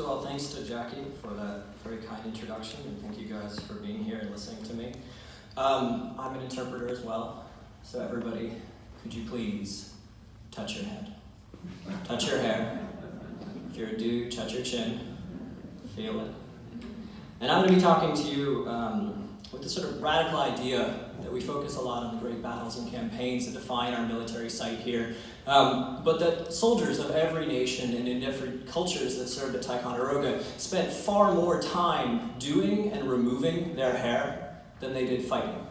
First of all, thanks to Jackie for that very kind introduction, and thank you guys for being here and listening to me. I'm an interpreter as well, so everybody, could you please touch your head? Touch your hair. If you're a dude, touch your chin. Feel it. And I'm going to be talking to you with this sort of radical idea that we focus a lot on the great battles and campaigns that define our military site here, but that soldiers of every nation and in different cultures that served at Ticonderoga spent far more time doing and removing their hair than they did fighting,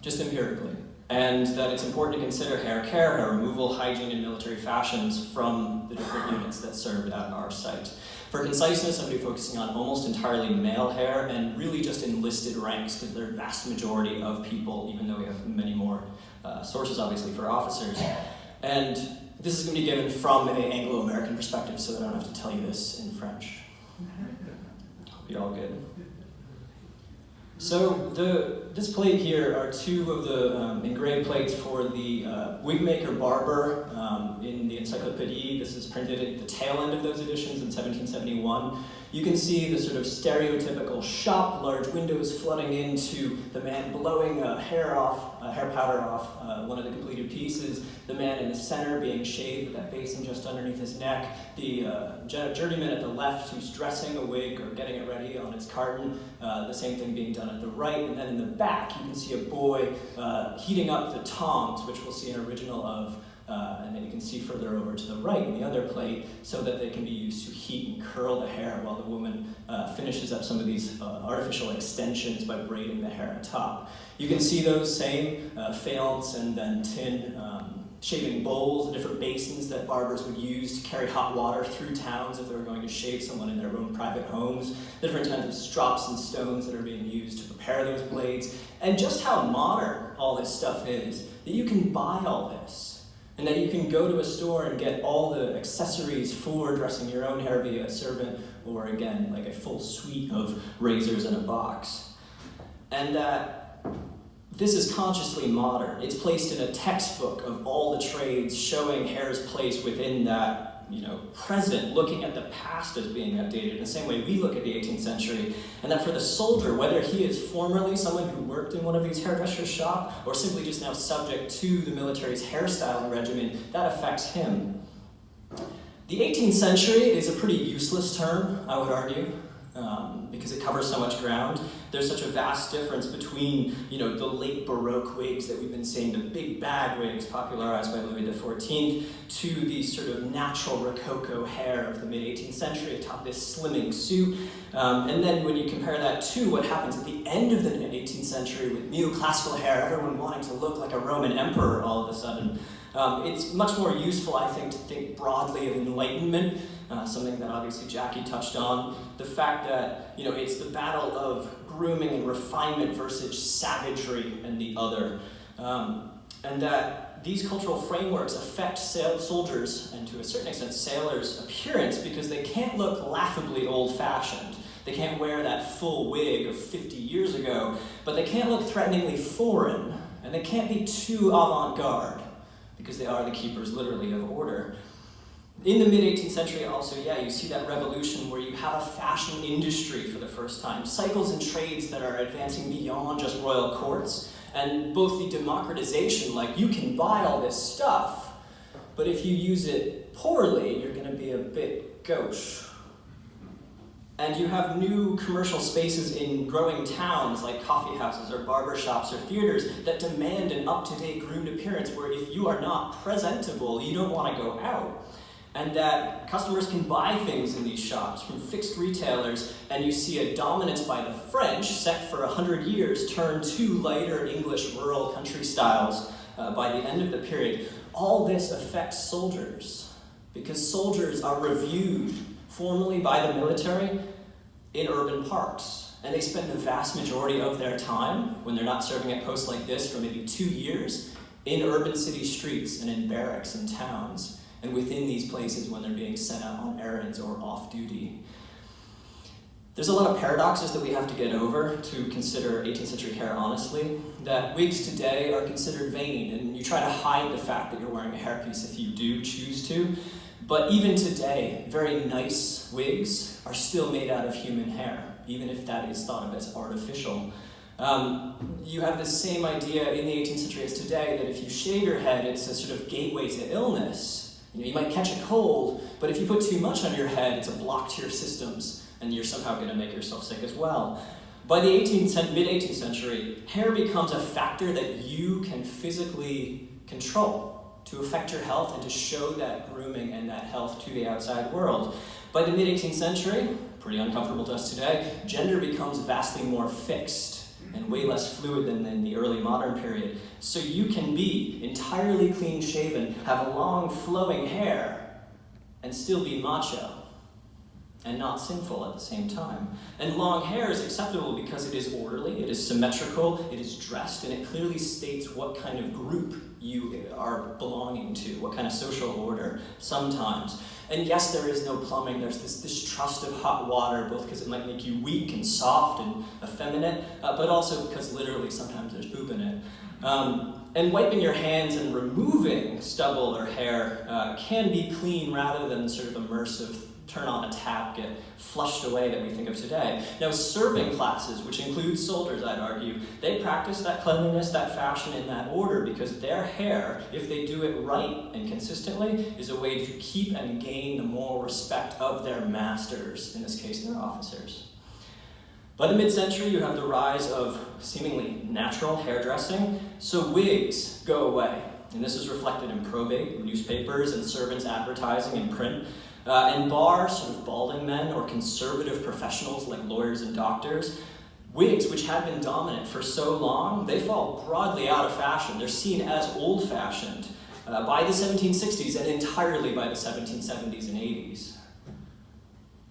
just empirically. And that it's important to consider hair care, hair removal, hygiene, and military fashions from the different units that served at our site. For conciseness, I'm going to be focusing on almost entirely male hair and really just enlisted ranks, because they're a vast majority of people, even though we have many more sources, obviously, for officers. And this is going to be given from an Anglo-American perspective, so that I don't have to tell you this in French. Hope you're all good. So this plate here are two of the engraved plates for the wig maker barber in the Encyclopédie. This is printed at the tail end of those editions in 1771. You can see the sort of stereotypical shop, large windows flooding into the man blowing hair powder off one of the completed pieces, the man in the center being shaved with that basin just underneath his neck, the journeyman at the left who's dressing a wig or getting it ready on its carton, the same thing being done at the right, and then in the back you can see a boy heating up the tongs, which we'll see an original of, and then you can see further over to the right in the other plate, so that they can be used to heat and curl the hair while the woman finishes up some of these artificial extensions by braiding the hair atop. You can see those same faience and then tin shaving bowls, the different basins that barbers would use to carry hot water through towns if they were going to shave someone in their own private homes, the different kinds of strops and stones that are being used to prepare those blades, and just how modern all this stuff is, that you can buy all this, and that you can go to a store and get all the accessories for dressing your own hair via a servant, or again, like a full suite of razors in a box. And that this is consciously modern. It's placed in a textbook of all the trades, showing hair's place within that, present, looking at the past as being outdated in the same way we look at the 18th century. And that for the soldier, whether he is formerly someone who worked in one of these hairdressers' shop, or simply just now subject to the military's hairstyling regimen, that affects him. The 18th century is a pretty useless term, I would argue, because it covers so much ground. There's such a vast difference between, the late Baroque wigs that we've been seeing, the big bag wigs popularized by Louis XIV, to the sort of natural Rococo hair of the mid-18th century atop this slimming suit. And then when you compare that to what happens at the end of the 18th century with neoclassical hair, everyone wanting to look like a Roman emperor all of a sudden, it's much more useful, I think, to think broadly of enlightenment, something that obviously Jackie touched on. The fact that, it's the battle of grooming and refinement versus savagery and the other. And that these cultural frameworks affect soldiers, and to a certain extent sailors' appearance, because they can't look laughably old-fashioned. They can't wear that full wig of 50 years ago, but they can't look threateningly foreign, and they can't be too avant-garde, because they are the keepers, literally, of order. In the mid-18th century also, you see that revolution where you have a fashion industry for the first time, cycles and trades that are advancing beyond just royal courts, and both the democratization, like you can buy all this stuff, but if you use it poorly, you're going to be a bit gauche. And you have new commercial spaces in growing towns like coffee houses or barber shops or theaters that demand an up-to-date groomed appearance where if you are not presentable, you don't want to go out. And that customers can buy things in these shops from fixed retailers, and you see a dominance by the French set for 100 years turn to lighter English rural country styles by the end of the period. All this affects soldiers, because soldiers are reviewed formally by the military in urban parks. And they spend the vast majority of their time, when they're not serving at posts like this for maybe 2 years, in urban city streets and in barracks and towns, and within these places when they're being sent out on errands or off-duty. There's a lot of paradoxes that we have to get over to consider 18th century hair honestly, that wigs today are considered vain, and you try to hide the fact that you're wearing a hairpiece if you do choose to, But even today, very nice wigs are still made out of human hair, even if that is thought of as artificial. You have the same idea in the 18th century as today, that if you shave your head, it's a sort of gateway to illness. You might catch a cold, but if you put too much on your head, it's a block to your systems, and you're somehow going to make yourself sick as well. By the mid-18th century, hair becomes a factor that you can physically control to affect your health and to show that grooming and that health to the outside world. By the mid-18th century, pretty uncomfortable to us today, gender becomes vastly more fixed and way less fluid than in the early modern period. So you can be entirely clean-shaven, have long flowing hair, and still be macho and not sinful at the same time. And long hair is acceptable because it is orderly, it is symmetrical, it is dressed, and it clearly states what kind of group you are belonging to, what kind of social order, sometimes. And yes, there is no plumbing, there's this distrust of hot water, both because it might make you weak and soft and effeminate, but also because literally sometimes there's poop in it. And wiping your hands and removing stubble or hair can be clean rather than sort of immersive turn on a tap, get flushed away that we think of today. Now, serving classes, which include soldiers, I'd argue, they practice that cleanliness, that fashion, in that order because their hair, if they do it right and consistently, is a way to keep and gain the moral respect of their masters, in this case, their officers. By the mid-century, you have the rise of seemingly natural hairdressing, so wigs go away. And this is reflected in probate, newspapers, and servants' advertising in print. And bar, sort of balding men or conservative professionals like lawyers and doctors, wigs, which had been dominant for so long, they fall broadly out of fashion. They're seen as old-fashioned by the 1760s and entirely by the 1770s and 80s.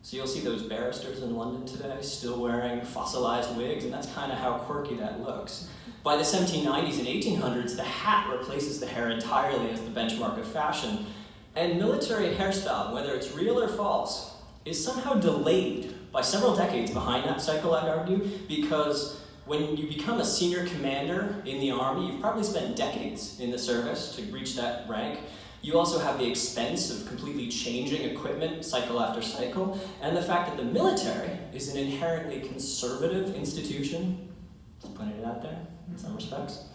So you'll see those barristers in London today still wearing fossilized wigs, and that's kind of how quirky that looks. By the 1790s and 1800s, the hat replaces the hair entirely as the benchmark of fashion. And military hairstyle, whether it's real or false, is somehow delayed by several decades behind that cycle, I'd argue, because when you become a senior commander in the Army, you've probably spent decades in the service to reach that rank. You also have the expense of completely changing equipment cycle after cycle, and the fact that the military is an inherently conservative institution, just putting it out there in some respects.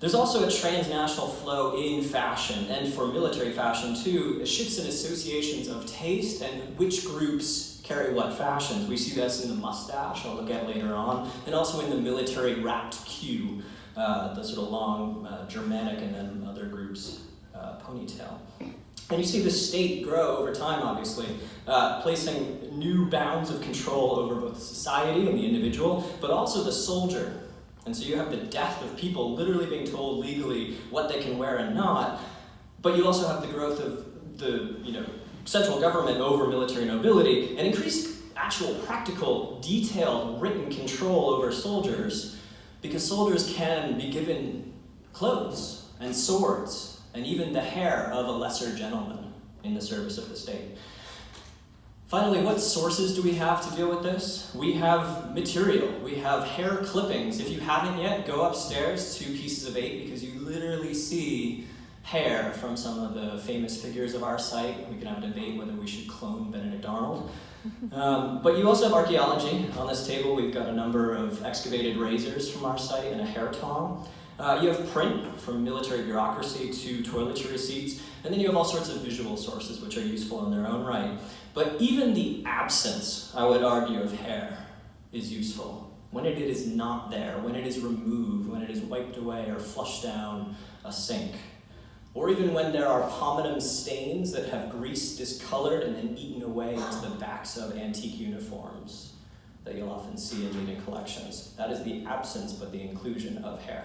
There's also a transnational flow in fashion, and for military fashion too, shifts in associations of taste and which groups carry what fashions. We see this in the mustache, I'll look at later on, and also in the military wrapped queue, the sort of long Germanic and then other groups' ponytail. And you see the state grow over time, obviously, placing new bounds of control over both society and the individual, but also the soldier. And so you have the death of people literally being told legally what they can wear and not, but you also have the growth of the central government over military nobility and increased actual practical, detailed, written control over soldiers, because soldiers can be given clothes and swords and even the hair of a lesser gentleman in the service of the state. Finally, what sources do we have to deal with this? We have material. We have hair clippings. If you haven't yet, go upstairs to Pieces of 8 because you literally see hair from some of the famous figures of our site. We can have a debate whether we should clone Benedict Arnold. But you also have archaeology. On this table, we've got a number of excavated razors from our site and a hair tong. You have print, from military bureaucracy to toiletry receipts, and then you have all sorts of visual sources which are useful in their own right. But even the absence, I would argue, of hair is useful. When it is not there, when it is removed, when it is wiped away or flushed down a sink, or even when there are pomatum stains that have grease discolored and then eaten away into the backs of antique uniforms that you'll often see in leading collections. That is the absence, but the inclusion of hair.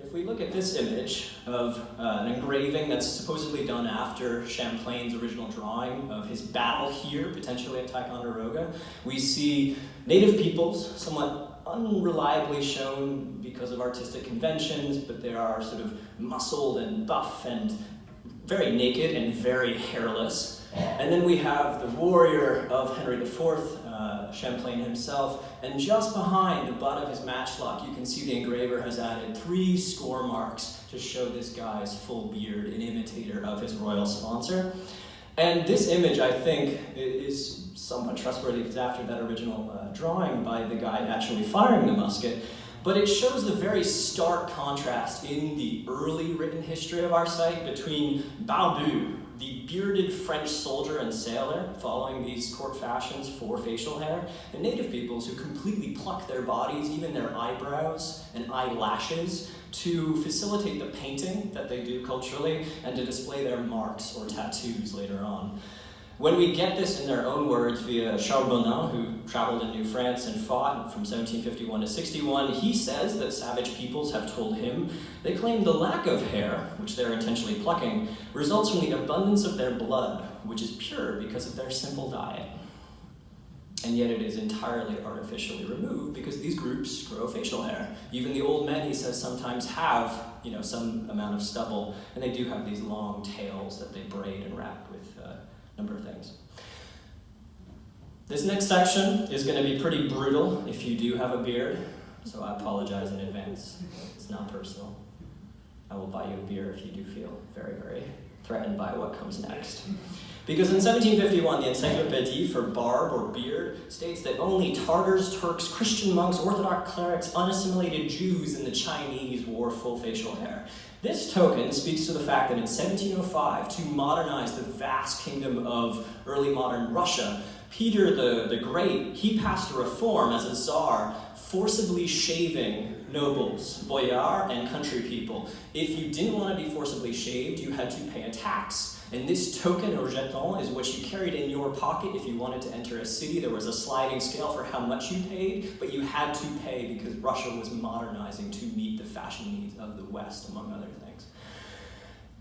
If we look at this image of an engraving that's supposedly done after Champlain's original drawing of his battle here, potentially at Ticonderoga, we see native peoples, somewhat unreliably shown because of artistic conventions, but they are sort of muscled and buff and very naked and very hairless. And then we have the warrior of Henry IV, Champlain himself, and just behind the butt of his matchlock, you can see the engraver has added 3 score marks to show this guy's full beard, an imitator of his royal sponsor. And this image, I think, is somewhat trustworthy because after that original drawing by the guy actually firing the musket, but it shows the very stark contrast in the early written history of our site between Barbu, the bearded French soldier and sailor following these court fashions for facial hair, and native peoples who completely pluck their bodies, even their eyebrows and eyelashes, to facilitate the painting that they do culturally and to display their marks or tattoos later on. When we get this in their own words via Charles Bonin, who traveled in New France and fought from 1751 to 61, he says that savage peoples have told him they claim the lack of hair, which they're intentionally plucking, results from the abundance of their blood, which is pure because of their simple diet. And yet it is entirely artificially removed because these groups grow facial hair. Even the old men, he says, sometimes have, some amount of stubble, and they do have these long tails that they braid and wrap with number of things. This next section is going to be pretty brutal if you do have a beard, so I apologize in advance. It's not personal. I will buy you a beer if you do feel very, very threatened by what comes next. Because in 1751, the Encyclopédie for barb or beard states that only Tartars, Turks, Christian monks, Orthodox clerics, unassimilated Jews, and the Chinese wore full facial hair. This token speaks to the fact that in 1705, to modernize the vast kingdom of early modern Russia, Peter the Great, he passed a reform as a czar, forcibly shaving nobles, boyar, and country people. If you didn't want to be forcibly shaved, you had to pay a tax. And this token, or jeton, is what you carried in your pocket if you wanted to enter a city. There was a sliding scale for how much you paid, but you had to pay because Russia was modernizing to meet the fashion needs of the West, among other things.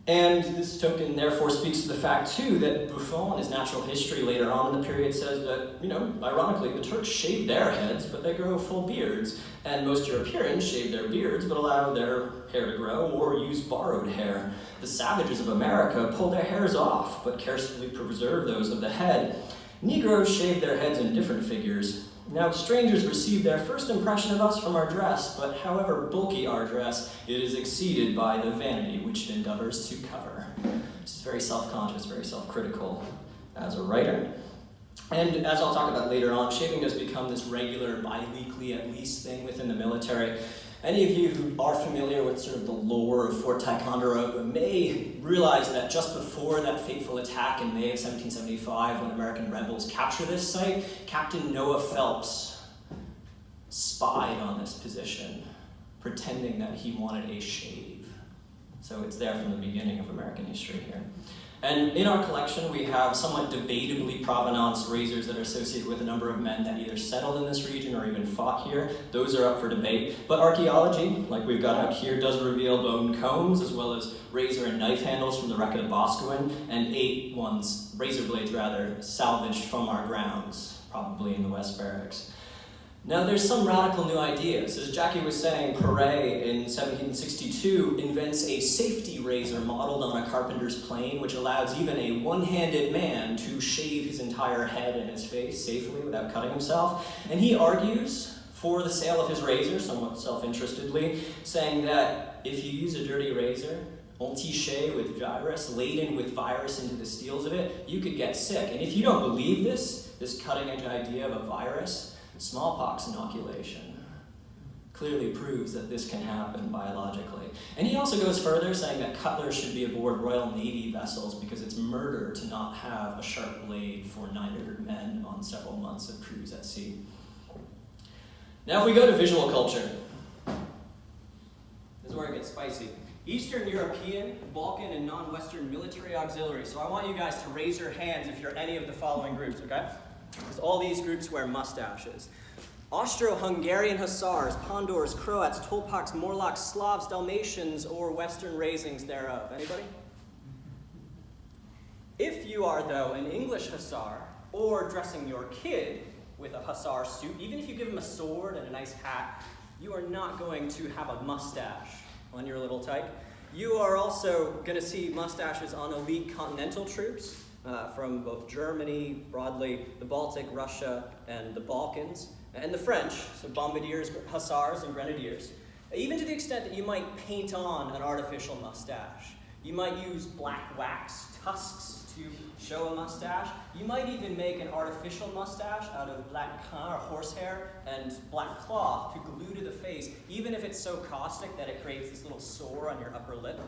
And this token therefore speaks to the fact, too, that Buffon, in his natural history later on in the period, says that, ironically, the Turks shave their heads, but they grow full beards. And most Europeans shave their beards, but allow their hair to grow or use borrowed hair. The savages of America pull their hairs off, but carefully preserve those of the head. Negroes shave their heads in different figures. Now, strangers receive their first impression of us from our dress, but however bulky our dress, it is exceeded by the vanity which it endeavors to cover. It's very self-conscious, very self-critical as a writer. And as I'll talk about later on, shaving does become this regular, bi-weekly at least thing within the military. Any of you who are familiar with sort of the lore of Fort Ticonderoga may realize that just before that fateful attack in May of 1775, when American rebels capture this site, Captain Noah Phelps spied on this position, pretending that he wanted a shave. So it's there from the beginning of American history here. And in our collection, we have somewhat debatably provenance razors that are associated with a number of men that either settled in this region or even fought here. Those are up for debate. But archaeology, like we've got out here, does reveal bone combs, as well as razor and knife handles from the wreck of the Boscawen, and razor blades, salvaged from our grounds, probably in the West Barracks. Now, there's some radical new ideas. As Jackie was saying, Perret in 1762 invents a safety razor modeled on a carpenter's plane, which allows even a one-handed man to shave his entire head and his face safely without cutting himself. And he argues for the sale of his razor, somewhat self-interestedly, saying that if you use a dirty razor, entiché with virus, laden with virus into the steels of it, you could get sick. And if you don't believe this cutting-edge idea of a virus, smallpox inoculation clearly proves that this can happen biologically. And he also goes further, saying that cutlers should be aboard Royal Navy vessels because it's murder to not have a sharp blade for 900 men on several months of cruise at sea. Now if we go to visual culture, this is where it gets spicy. Eastern European, Balkan, and non-Western military auxiliaries. So I want you guys to raise your hands if you're any of the following groups, okay? Because all these groups wear mustaches. Austro-Hungarian Hussars, Pandors, Croats, Tolpaks, Morlocks, Slavs, Dalmatians, or Western raisings thereof. Anybody? If you are, though, an English Hussar, or dressing your kid with a Hussar suit, even if you give him a sword and a nice hat, you are not going to have a mustache on your little tyke. You are also going to see mustaches on elite continental troops, from both Germany, broadly, the Baltic, Russia, and the Balkans, and the French, so bombardiers, hussars, and grenadiers, even to the extent that you might paint on an artificial mustache. You might use black wax tusks to show a mustache. You might even make an artificial mustache out of black crin, or horsehair, and black cloth to glue to the face, even if it's so caustic that it creates this little sore on your upper lip.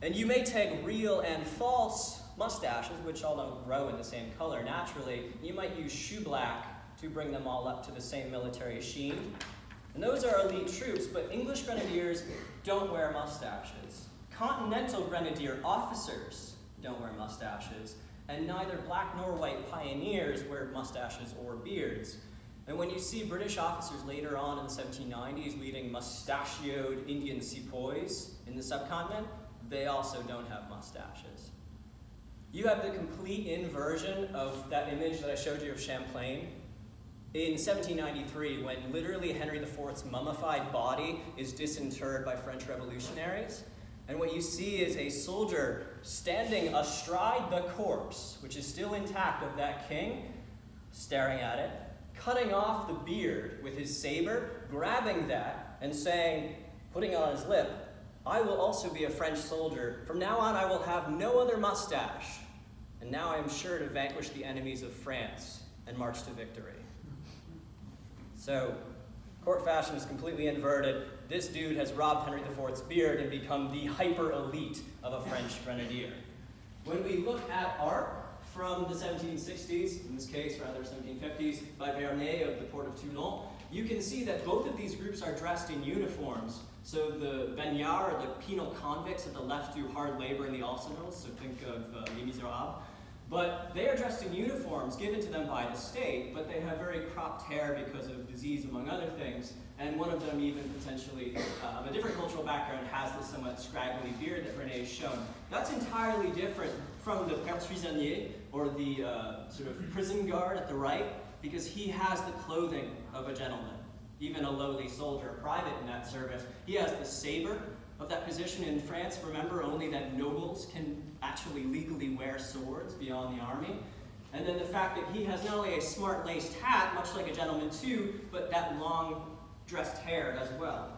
And you may take real and false mustaches, which all don't grow in the same color naturally. You might use shoe black to bring them all up to the same military sheen. And those are elite troops, but English grenadiers don't wear mustaches. Continental grenadier officers don't wear mustaches, and neither black nor white pioneers wear mustaches or beards. And when you see British officers later on in the 1790s leading mustachioed Indian sepoys in the subcontinent, they also don't have mustaches. You have the complete inversion of that image that I showed you of Champlain in 1793, when literally Henry IV's mummified body is disinterred by French revolutionaries. And what you see is a soldier standing astride the corpse, which is still intact, of that king, staring at it, cutting off the beard with his saber, grabbing that, and saying, putting it on his lip, "I will also be a French soldier. From now on, I will have no other mustache. And now I am sure to vanquish the enemies of France and march to victory." So, court fashion is completely inverted. This dude has robbed Henry IV's beard and become the hyper-elite of a French grenadier. When we look at art from the 1760s, in this case rather 1750s, by Vernet of the port of Toulon, you can see that both of these groups are dressed in uniforms. So the baignards, or the penal convicts at the left, do hard labor in the arsenals, so think of Les Miserables. But they are dressed in uniforms given to them by the state, but they have very cropped hair because of disease, among other things. And one of them, even potentially of a different cultural background, has this somewhat scraggly beard that René has shown. That's entirely different from the père prisonnier, or the sort of prison guard at the right, because he has the clothing of a gentleman, even a lowly soldier, a private in that service. He has the saber of that position. In France, remember only that nobles can actually legally wear swords beyond the army. And then the fact that he has not only a smart laced hat, much like a gentleman too, but that long dressed hair as well.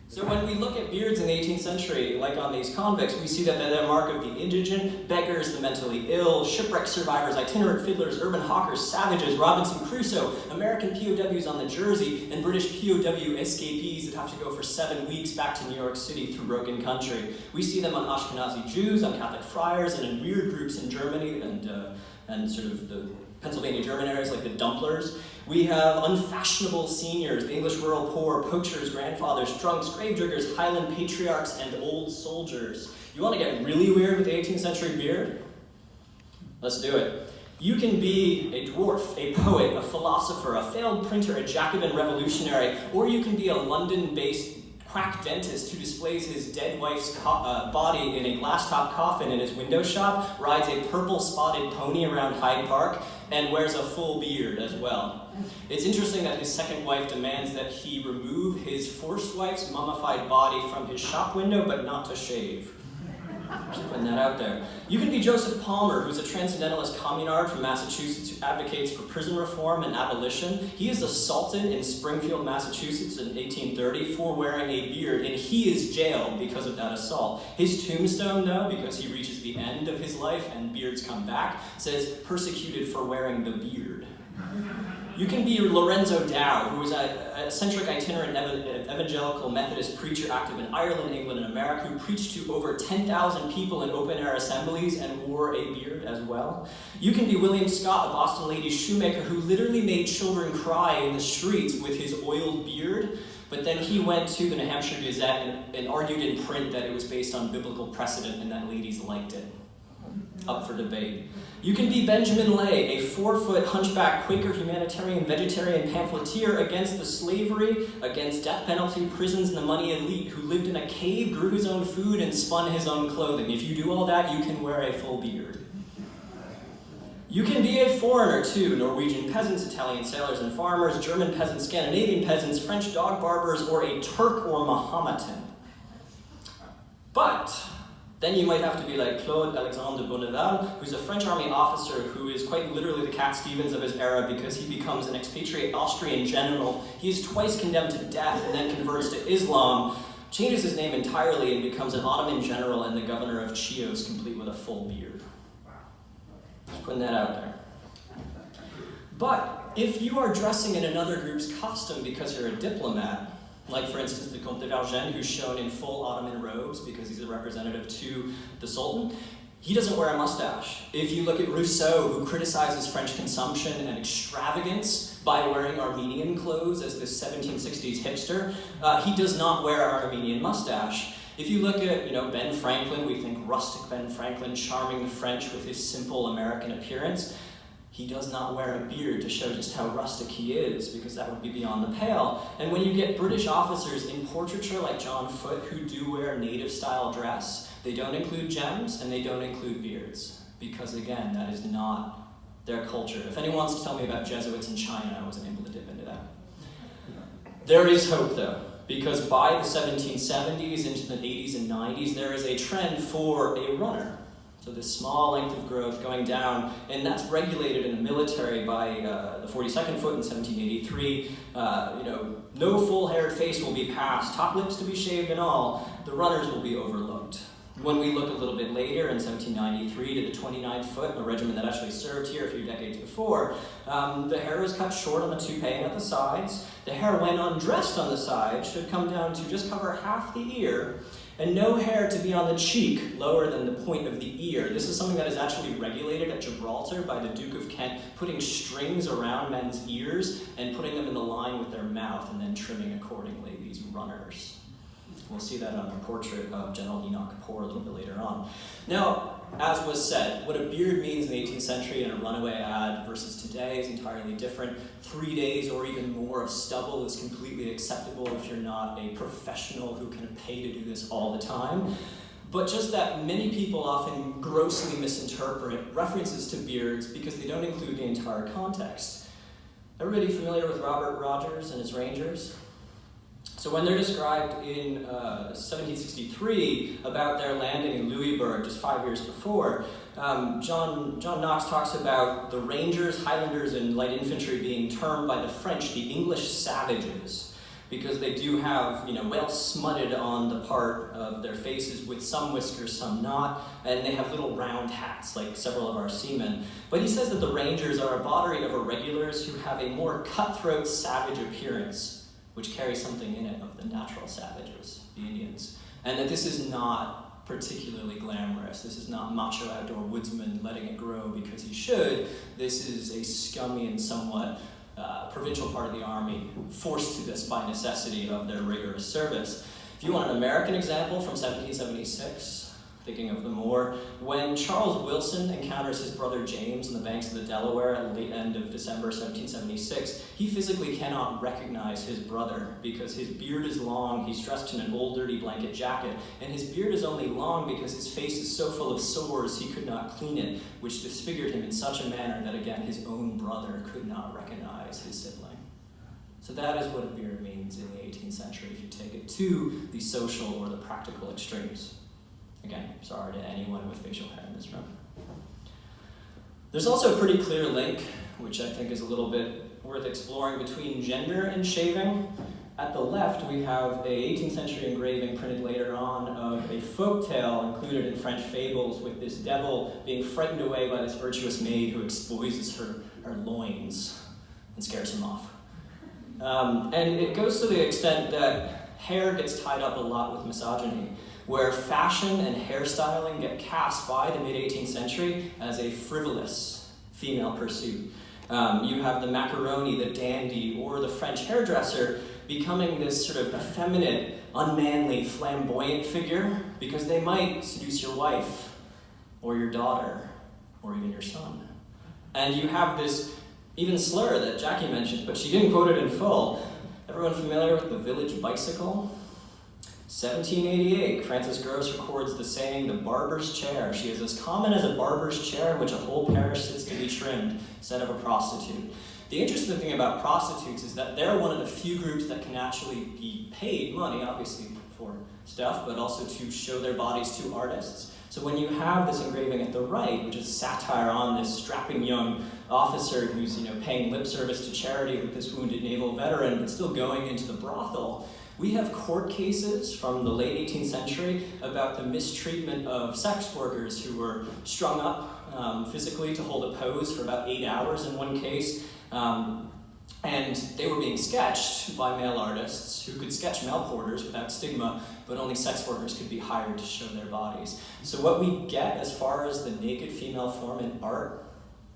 So when we look at beards in the 18th century, like on these convicts, we see that they're the mark of the indigent, beggars, the mentally ill, shipwreck survivors, itinerant fiddlers, urban hawkers, savages, Robinson Crusoe, American POWs on the Jersey, and British POW escapees that have to go for 7 weeks back to New York City through broken country. We see them on Ashkenazi Jews, on Catholic friars, and in weird groups in Germany and sort of the Pennsylvania German areas like the Dumplers. We have unfashionable seniors, the English rural poor, poachers, grandfathers, drunks, gravediggers, Highland patriarchs, and old soldiers. You want to get really weird with the 18th century beard? Let's do it. You can be a dwarf, a poet, a philosopher, a failed printer, a Jacobin revolutionary, or you can be a London-based quack dentist who displays his dead wife's body in a glass-top coffin in his window shop, rides a purple-spotted pony around Hyde Park, and wears a full beard as well. It's interesting that his second wife demands that he remove his first wife's mummified body from his shop window, but not to shave. Just putting that out there. You can be Joseph Palmer, who's a transcendentalist communard from Massachusetts who advocates for prison reform and abolition. He is assaulted in Springfield, Massachusetts in 1830 for wearing a beard, and he is jailed because of that assault. His tombstone, though, because he reaches the end of his life and beards come back, says, "Persecuted for wearing the beard." You can be Lorenzo Dow, who was an eccentric itinerant evangelical Methodist preacher active in Ireland, England, and America, who preached to over 10,000 people in open-air assemblies and wore a beard as well. You can be William Scott, a Boston ladies shoemaker who literally made children cry in the streets with his oiled beard, but then he went to the New Hampshire Gazette and argued in print that it was based on biblical precedent and that ladies liked it. Up for debate. You can be Benjamin Lay, a 4-foot hunchback Quaker humanitarian vegetarian pamphleteer against the slavery, against death penalty, prisons, and the money elite, who lived in a cave, grew his own food, and spun his own clothing. If you do all that, you can wear a full beard. You can be a foreigner too, Norwegian peasants, Italian sailors and farmers, German peasants, Scandinavian peasants, French dog barbers, or a Turk or Mahometan. But Then you might have to be like Claude Alexandre de Bonneval, who's a French army officer who is quite literally the Cat Stevens of his era because he becomes an expatriate Austrian general. He's twice condemned to death and then converts to Islam, changes his name entirely and becomes an Ottoman general and the governor of Chios, complete with a full beard. Just putting that out there. But if you are dressing in another group's costume because you're a diplomat, like for instance the Comte de Vergennes, who's shown in full Ottoman robes because he's a representative to the Sultan, he doesn't wear a mustache. If you look at Rousseau, who criticizes French consumption and extravagance by wearing Armenian clothes as this 1760s hipster, he does not wear an Armenian mustache. If you look at Ben Franklin, we think rustic Ben Franklin charming the French with his simple American appearance. He does not wear a beard to show just how rustic he is, because that would be beyond the pale. And when you get British officers in portraiture like John Foote who do wear native-style dress, they don't include gems and they don't include beards, because again, that is not their culture. If anyone wants to tell me about Jesuits in China, I wasn't able to dip into that. There is hope though, because by the 1770s into the 80s and 90s, there is a trend for a runner. So this small length of growth going down, and that's regulated in the military by the 42nd Foot in 1783. No full-haired face will be passed, top lips to be shaved and all. The runners will be overlooked. When we look a little bit later, in 1793, to the 29th Foot, a regiment that actually served here a few decades before, the hair was cut short on the toupee and at the sides. The hair, when undressed on the sides, should come down to just cover half the ear, and no hair to be on the cheek lower than the point of the ear. This is something that is actually regulated at Gibraltar by the Duke of Kent, putting strings around men's ears and putting them in the line with their mouth and then trimming accordingly, these runners. We'll see that on a portrait of General Enoch Kapoor a little bit later on. Now, as was said, what a beard means in the 18th century in a runaway ad versus today is entirely different. 3 days or even more of stubble is completely acceptable if you're not a professional who can pay to do this all the time. But just that many people often grossly misinterpret references to beards because they don't include the entire context. Everybody familiar with Robert Rogers and his Rangers? So when they're described in 1763 about their landing in Louisbourg just 5 years before, John Knox talks about the Rangers, Highlanders, and light infantry being termed by the French the English savages, because they do have, well smutted on the part of their faces with some whiskers, some not, and they have little round hats like several of our seamen. But he says that the Rangers are a battery of irregulars who have a more cutthroat, savage appearance, which carries something in it of the natural savages, the Indians. And that this is not particularly glamorous. This is not macho outdoor woodsman letting it grow because he should. This is a scummy and somewhat provincial part of the army, forced to this by necessity of their rigorous service. If you want an American example from 1776, thinking of the Moor, when Charles Wilson encounters his brother James on the banks of the Delaware at the late end of December 1776, he physically cannot recognize his brother because his beard is long, he's dressed in an old dirty blanket jacket, and his beard is only long because his face is so full of sores he could not clean it, which disfigured him in such a manner that, again, his own brother could not recognize his sibling. So that is what a beard means in the 18th century if you take it to the social or the practical extremes. Again, sorry to anyone with facial hair in this room. There's also a pretty clear link, which I think is a little bit worth exploring, between gender and shaving. At the left, we have a 18th century engraving printed later on of a folk tale included in French fables with this devil being frightened away by this virtuous maid who exposes her loins and scares him off. And it goes to the extent that hair gets tied up a lot with misogyny, where fashion and hairstyling get cast by the mid-18th century as a frivolous female pursuit. You have the macaroni, the dandy, or the French hairdresser becoming this sort of effeminate, unmanly, flamboyant figure because they might seduce your wife, or your daughter, or even your son. And you have this even slur that Jackie mentioned, but she didn't quote it in full. Everyone familiar with the village bicycle? 1788, Frances Gross records the saying, the barber's chair. She is as common as a barber's chair in which a whole parish sits to be trimmed, said of a prostitute. The interesting thing about prostitutes is that they're one of the few groups that can actually be paid money, obviously for stuff, but also to show their bodies to artists. So when you have this engraving at the right, which is satire on this strapping young officer who's paying lip service to charity with this wounded naval veteran, but still going into the brothel, we have court cases from the late 18th century about the mistreatment of sex workers who were strung up physically to hold a pose for about 8 hours in one case. And they were being sketched by male artists who could sketch male porters without stigma, but only sex workers could be hired to show their bodies. So what we get as far as the naked female form in art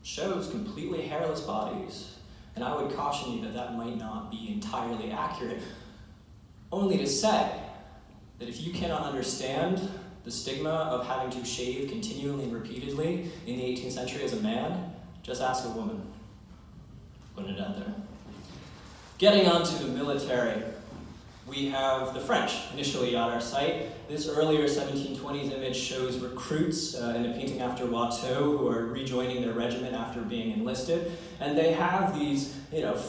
shows completely hairless bodies. And I would caution you that that might not be entirely accurate, only to say that if you cannot understand the stigma of having to shave continually and repeatedly in the 18th century as a man, just ask a woman. Putting it out there. Getting on to the military, we have the French initially on our site. This earlier 1720s image shows recruits in a painting after Watteau who are rejoining their regiment after being enlisted. And they have these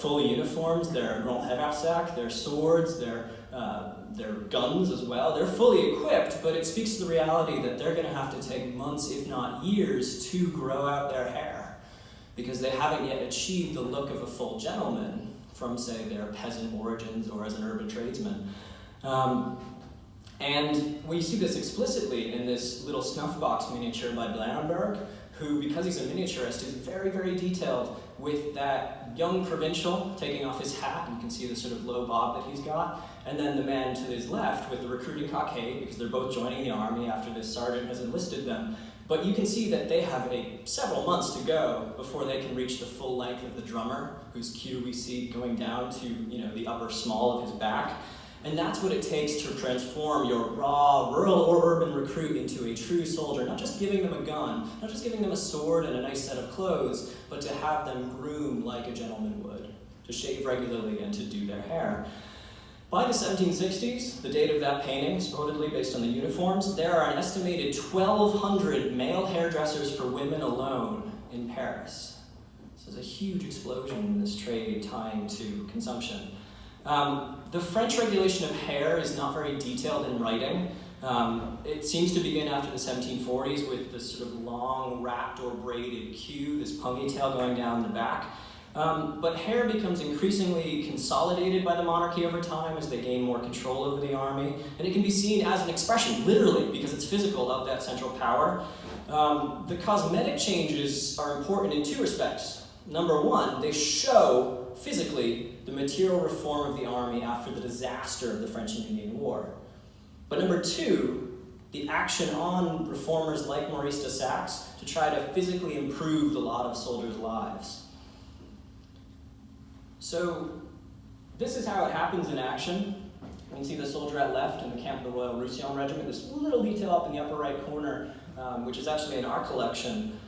full uniforms, their grand haversac, their swords, their guns as well. They're fully equipped, but it speaks to the reality that they're going to have to take months, if not years, to grow out their hair, because they haven't yet achieved the look of a full gentleman from, say, their peasant origins or as an urban tradesman. And we see this explicitly in this little snuff box miniature by Blanenberg, who, because he's a miniaturist, is very, very detailed with that young provincial taking off his hat. You can see the sort of low bob that he's got. And then the man to his left with the recruiting cockade, because they're both joining the army after this sergeant has enlisted them. But you can see that they have several months to go before they can reach the full length of the drummer, whose cue we see going down to the upper small of his back. And that's what it takes to transform your raw, rural or urban recruit into a true soldier, not just giving them a gun, not just giving them a sword and a nice set of clothes, but to have them groomed like a gentleman would, to shave regularly and to do their hair. By the 1760s, the date of that painting, supposedly based on the uniforms, there are an estimated 1,200 male hairdressers for women alone in Paris. So there's a huge explosion in this trade tying to consumption. The French regulation of hair is not very detailed in writing. It seems to begin after the 1740s with this sort of long wrapped or braided queue, this ponytail going down the back. But hair becomes increasingly consolidated by the monarchy over time as they gain more control over the army. And it can be seen as an expression, literally, because it's physical, of that central power. The cosmetic changes are important in two respects. Number one, they show physically the material reform of the army after the disaster of the French and Indian War. But number two, the action on reformers like Maurice de Saxe to try to physically improve the lot of soldiers' lives. So this is how it happens in action. You can see the soldier at left in the camp of the Royal Roussillon Regiment, this little detail up in the upper right corner, which is actually in our collection,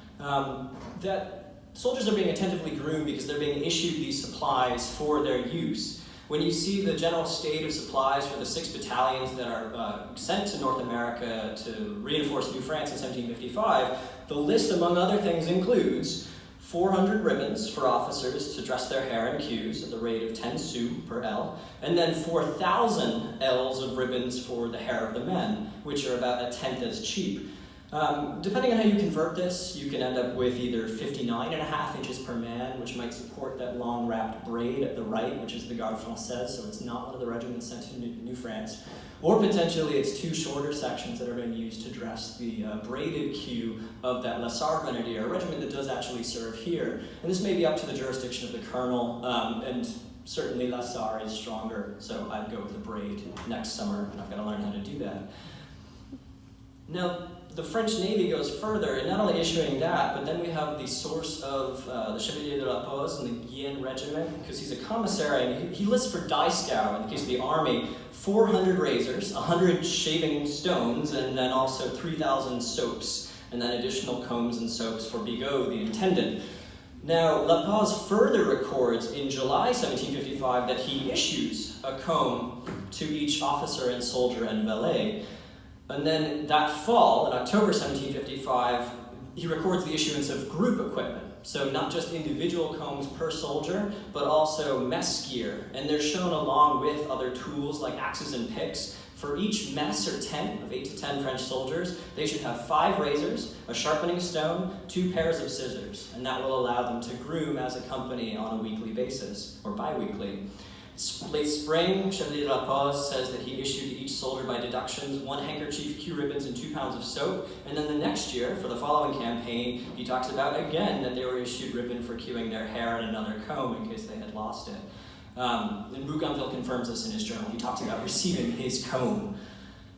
that soldiers are being attentively groomed because they're being issued these supplies for their use. When you see the general state of supplies for the 6 battalions that are sent to North America to reinforce New France in 1755, the list, among other things, includes 400 ribbons for officers to dress their hair in queues at the rate of 10 sous per L, and then 4,000 Ls of ribbons for the hair of the men, which are about a tenth as cheap. Depending on how you convert this, you can end up with either 59.5 inches per man, which might support that long wrapped braid at the right, which is the Garde Française, so it's not one of the regiments sent to New France. Or potentially it's 2 shorter sections that are being used to dress the braided queue of that Lassar Grenadier, a regiment that does actually serve here. And this may be up to the jurisdiction of the colonel, and certainly Lassar is stronger, so I'd go with the braid next summer, and I've got to learn how to do that. Now, the French Navy goes further in not only issuing that, but then we have the source of the Chevalier de la Pose in the Guienne Regiment, because he's a commissary, and he lists for Dieskau, in the case of the army, 400 razors, 100 shaving stones, and then also 3,000 soaps, and then additional combs and soaps for Bigot, the intendant. Now, La Paz further records in July 1755 that he issues a comb to each officer and soldier and valet. And then that fall, in October 1755, he records the issuance of group equipment. So not just individual combs per soldier, but also mess gear. And they're shown along with other tools like axes and picks For each mess or tent of 8 to 10 French soldiers, they should have 5 razors, a sharpening stone, 2 pairs of scissors, and that will allow them to groom as a company on a weekly basis, or bi-weekly. Late spring, Chevalier de la Paz says that he issued to each soldier by deductions 1 handkerchief, Q ribbons, and 2 pounds of soap. And then the next year, for the following campaign, he talks about again that they were issued ribbon for queuing their hair and another comb in case they had lost it. And Bougainville confirms this in his journal. He talks about receiving his comb.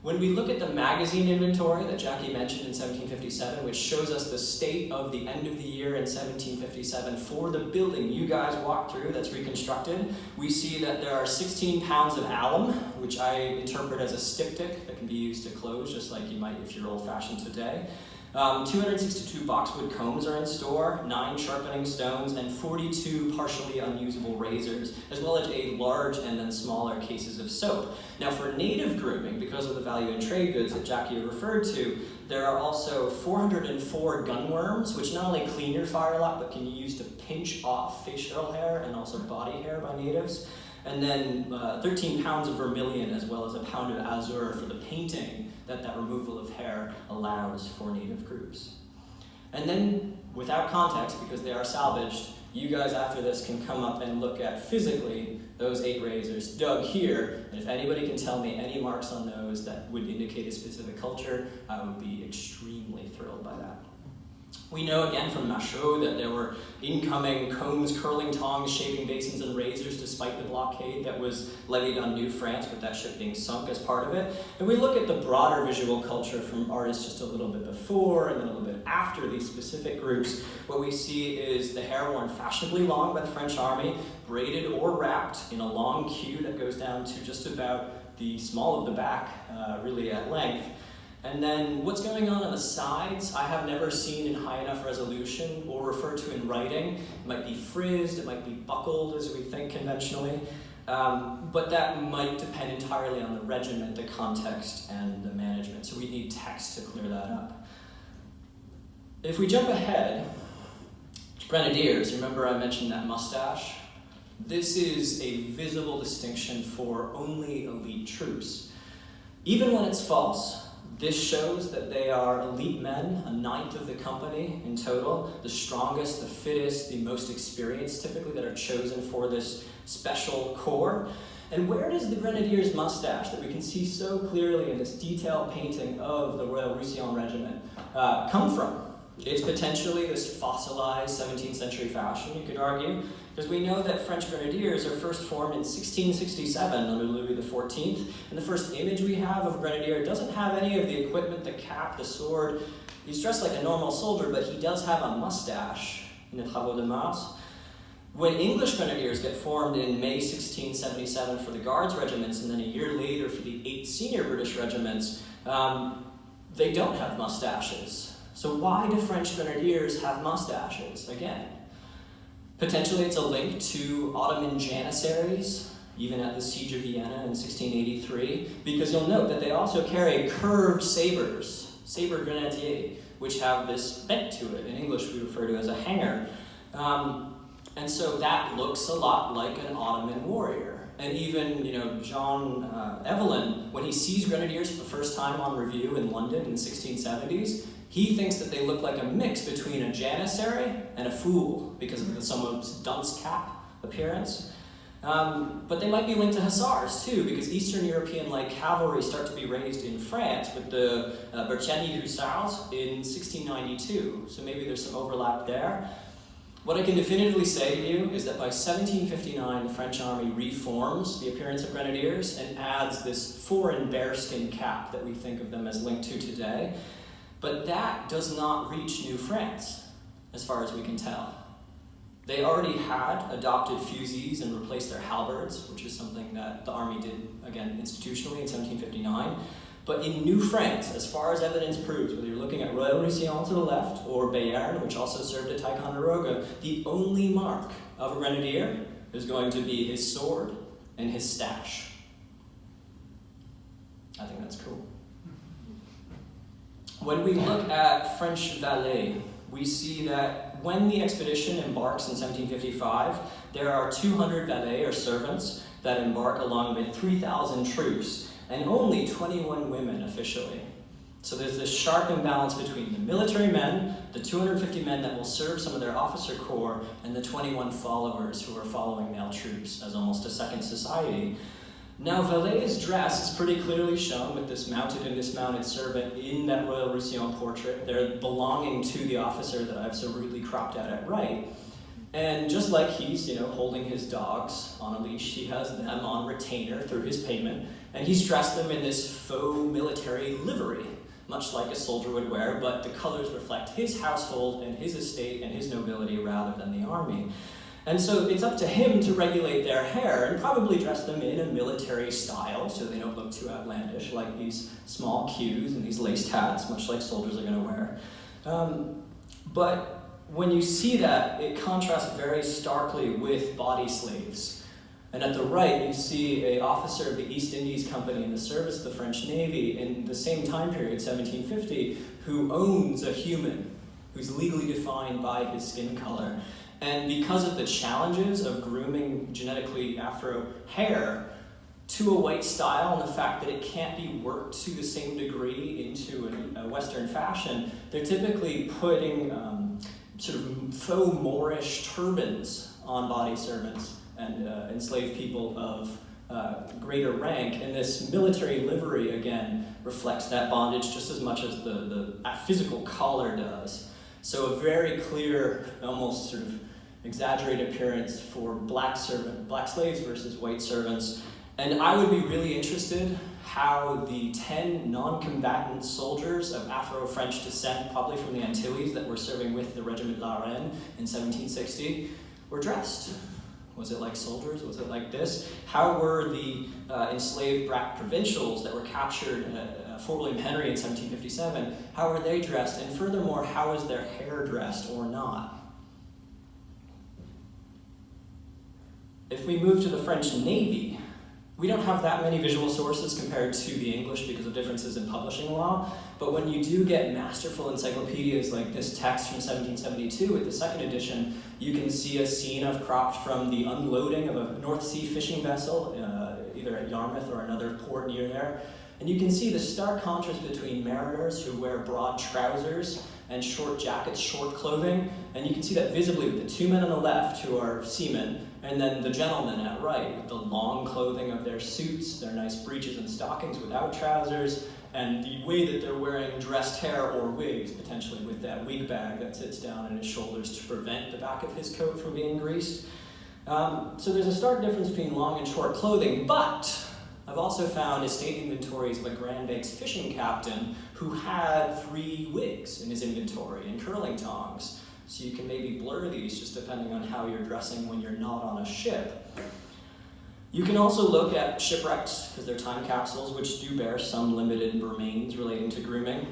When we look at the magazine inventory that Jackie mentioned in 1757, which shows us the state of the end of the year in 1757 for the building you guys walked through that's reconstructed, we see that there are 16 pounds of alum, which I interpret as a styptic that can be used to close, just like you might if you're old-fashioned today. 262 boxwood combs are in store, 9 sharpening stones, and 42 partially unusable razors, as well as a large and then smaller cases of soap. Now for native grooming, because of the value in trade goods that Jackie referred to, there are also 404 gunworms, which not only clean your firelock, but can be used to pinch off facial hair and also body hair by natives. And then 13 pounds of vermilion, as well as a pound of azure for the painting that removal of hair allows for native groups. And then, without context, because they are salvaged, you guys after this can come up and look at physically those 8 razors dug here, and if anybody can tell me any marks on those that would indicate a specific culture, I would be extremely thrilled by that. We know again from Machaut that there were incoming combs, curling tongs, shaving basins, and razors despite the blockade that was levied on New France with that ship being sunk as part of it. And we look at the broader visual culture from artists just a little bit before and then a little bit after these specific groups. What we see is the hair worn fashionably long by the French army, braided or wrapped in a long queue that goes down to just about the small of the back, really at length. And then what's going on the sides, I have never seen in high enough resolution or referred to in writing. It might be frizzed, it might be buckled as we think conventionally, but that might depend entirely on the regiment, the context, and the management. So we need text to clear that up. If we jump ahead, grenadiers, remember I mentioned that mustache? This is a visible distinction for only elite troops. Even when it's false, this shows that they are elite men, a 1/9 of the company in total, the strongest, the fittest, the most experienced typically that are chosen for this special corps. And where does the Grenadiers' mustache that we can see so clearly in this detailed painting of the Royal Roussillon Regiment come from? It's potentially this fossilized 17th century fashion, you could argue, because we know that French grenadiers are first formed in 1667 under Louis XIV, and the first image we have of a grenadier doesn't have any of the equipment, the cap, the sword. He's dressed like a normal soldier, but he does have a mustache in the Travaux de Mars. When English grenadiers get formed in May 1677 for the Guards regiments, and then a year later for the 8 senior British regiments, they don't have mustaches. So why do French grenadiers have mustaches? Again, potentially it's a link to Ottoman janissaries, even at the Siege of Vienna in 1683, because you'll note that they also carry curved sabers, saber grenadier, which have this bent to it. In English we refer to as a hanger. And so that looks a lot like an Ottoman warrior. And even, John Evelyn, when he sees grenadiers for the first time on review in London in the 1670s, he thinks that they look like a mix between a janissary and a fool because of the somewhat dunce cap appearance. But they might be linked to hussars too, because Eastern European light cavalry start to be raised in France with the Bercheny Hussars in 1692. So maybe there's some overlap there. What I can definitively say to you is that by 1759, the French army reforms the appearance of grenadiers and adds this foreign bearskin cap that we think of them as linked to today. But that does not reach New France, as far as we can tell. They already had adopted fusées and replaced their halberds, which is something that the army did, again, institutionally in 1759. But in New France, as far as evidence proves, whether you're looking at Royal Roussillon to the left or Béarn, which also served at Ticonderoga, the only mark of a grenadier is going to be his sword and his stash. I think that's cool. When we look at French valets, we see that when the expedition embarks in 1755, there are 200 valets or servants that embark along with 3,000 troops. and only 21 women officially. So there's this sharp imbalance between the military men, the 250 men that will serve some of their officer corps, and the 21 followers who are following male troops as almost a second society. Now, Valet's dress is pretty clearly shown with this mounted and dismounted servant in that Royal Roussillon portrait. They're belonging to the officer that I've so rudely cropped out at right. And just like he's, holding his dogs on a leash, he has them on retainer through his payment, and he's dressed them in this faux military livery, much like a soldier would wear, but the colors reflect his household and his estate and his nobility rather than the army. And so it's up to him to regulate their hair and probably dress them in a military style so they don't look too outlandish, like these small queues and these laced hats, much like soldiers are going to wear. But when you see that, it contrasts very starkly with body slaves. And at the right, you see an officer of the East Indies Company in the service of the French Navy in the same time period, 1750, who owns a human who's legally defined by his skin color. And because of the challenges of grooming genetically Afro hair to a white style and the fact that it can't be worked to the same degree into a Western fashion, they're typically putting sort of faux Moorish turbans on body servants and enslaved people of greater rank. And this military livery, again, reflects that bondage just as much as the physical collar does. So a very clear, almost sort of exaggerated appearance for black slaves versus white servants. And I would be really interested how the 10 non-combatant soldiers of Afro-French descent, probably from the Antilles, that were serving with the Regiment La Reine in 1760, were dressed. Was it like soldiers? Was it like this? How were the enslaved black provincials that were captured at Fort William Henry in 1757, how were they dressed? And furthermore, how was their hair dressed or not? If we move to the French Navy, we don't have that many visual sources compared to the English because of differences in publishing law, but when you do get masterful encyclopedias like this text from 1772 with the second edition, you can see a scene cropped from the unloading of a North Sea fishing vessel, either at Yarmouth or another port near there. And you can see the stark contrast between mariners who wear broad trousers and short jackets, short clothing, and you can see that visibly with the two men on the left who are seamen, and then the gentlemen at right with the long clothing of their suits, their nice breeches and stockings without trousers, and the way that they're wearing dressed hair or wigs, potentially with that wig bag that sits down on his shoulders to prevent the back of his coat from being greased. So there's a stark difference between long and short clothing, but I've also found estate inventories of a Grand Banks fishing captain who had 3 wigs in his inventory and curling tongs. So you can maybe blur these just depending on how you're dressing when you're not on a ship. You can also look at shipwrecks, because they're time capsules, which do bear some limited remains relating to grooming.